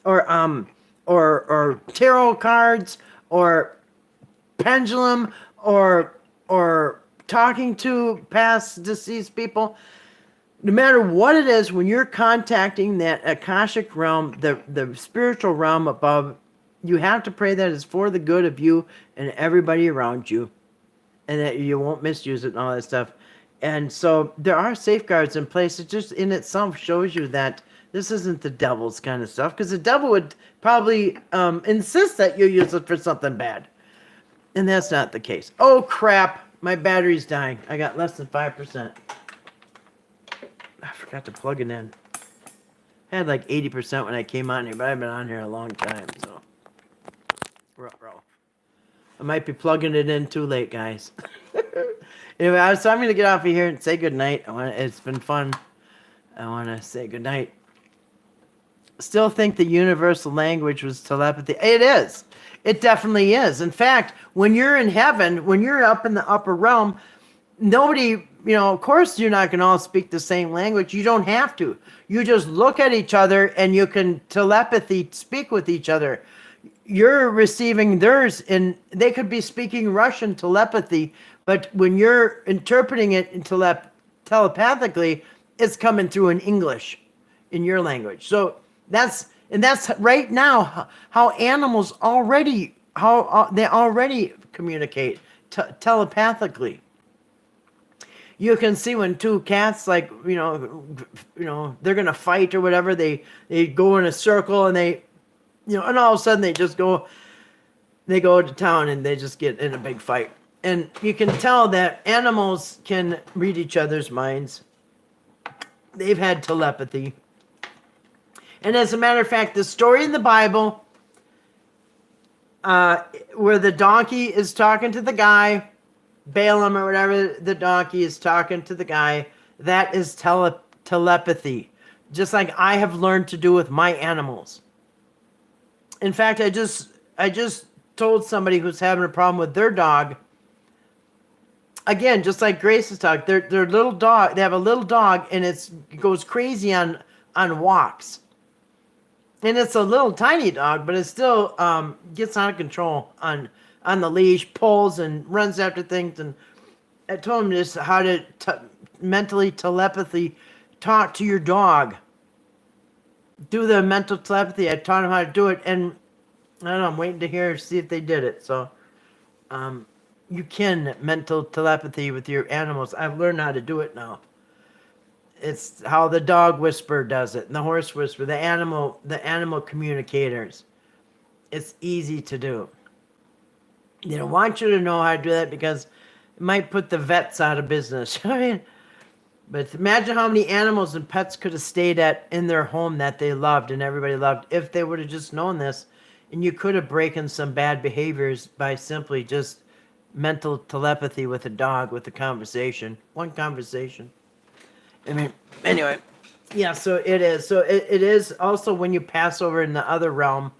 or tarot cards or pendulum or talking to past deceased people, no matter what it is, when you're contacting that Akashic realm, the spiritual realm above, you have to pray that it's for the good of you and everybody around you, and that you won't misuse it and all that stuff. And so there are safeguards in place. It just in itself shows you that this isn't the devil's kind of stuff, because the devil would probably insist that you use it for something bad. And that's not the case. Oh, crap. My battery's dying. I got less than 5%. I forgot to plug it in. I had like 80% when I came on here, but I've been on here a long time, so. I might be plugging it in too late, guys. Anyway, so I'm going to get off of here and say goodnight. It's been fun. I want to say goodnight. Still think the universal language was telepathy. It is. It definitely is. In fact, when you're in heaven, when you're up in the upper realm, nobody, of course you're not going to all speak the same language. You don't have to. You just look at each other and you can telepathy speak with each other. You're receiving theirs, and they could be speaking Russian telepathy, but when you're interpreting it in telepathically, it's coming through in English, in your language. So that's right now how animals already communicate telepathically. You can see when two cats, like, they're gonna fight or whatever, they go in a circle and they and all of a sudden they go to town and they just get in a big fight. And you can tell that animals can read each other's minds. They've had telepathy. And as a matter of fact, the story in the Bible where the donkey is talking to the guy, Balaam or whatever, the donkey is talking to the guy, that is telepathy. Just like I have learned to do with my animals. In fact, I just told somebody who's having a problem with their dog. Again, just like Grace's dog, their little dog. They have a little dog, and it goes crazy on walks. And it's a little tiny dog, but it still gets out of control on the leash, pulls and runs after things. And I told him just how to mentally telepathy talk to your dog. Do the mental telepathy. I taught him how to do it, and I don't know. I'm waiting to see if they did it. So, you can mental telepathy with your animals. I've learned how to do it now. It's how the dog whisperer does it, and the horse whisperer, the animal communicators. It's easy to do. They don't want you to know how to do that because it might put the vets out of business. I mean, but imagine how many animals and pets could have stayed in their home that they loved and everybody loved if they would have just known this. And you could have broken some bad behaviors by simply just mental telepathy with a dog, with a conversation. One conversation. I mean, anyway. Yeah, so it is. So it is also when you pass over in the other realm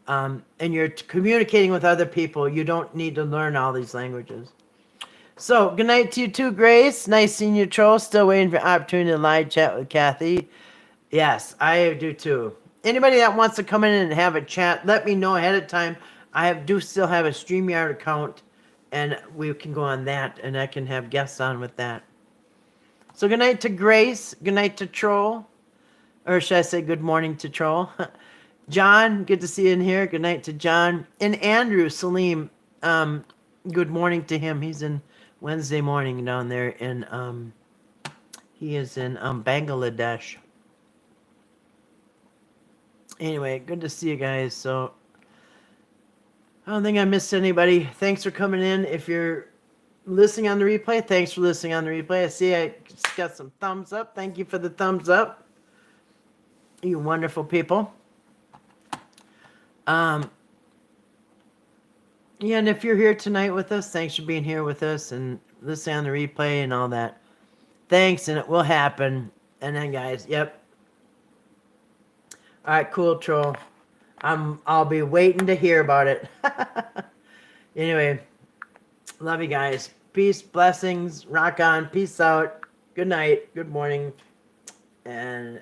and you're communicating with other people, you don't need to learn all these languages. So, good night to you too, Grace. Nice seeing you, Troll. Still waiting for opportunity to live chat with Kathy. Yes, I do too. Anybody that wants to come in and have a chat, let me know ahead of time. I do still have a StreamYard account, and we can go on that, and I can have guests on with that. So, good night to Grace. Good night to Troll. Or should I say good morning to Troll? John, good to see you in here. Good night to John. And Andrew Salim, good morning to him. He's in Wednesday morning down there in he is in Bangladesh. Anyway, good to see you guys. So I don't think I missed anybody. Thanks for coming in. If you're listening on the replay, thanks for listening on the replay. I see I just got some thumbs up. Thank you for the thumbs up. You wonderful people. Yeah, and if you're here tonight with us, thanks for being here with us and listening on the replay and all that. Thanks, and it will happen. And then, guys, yep. All right, cool, Troll. I'll be waiting to hear about it. Anyway, love you guys. Peace, blessings, rock on, peace out. Good night, good morning, and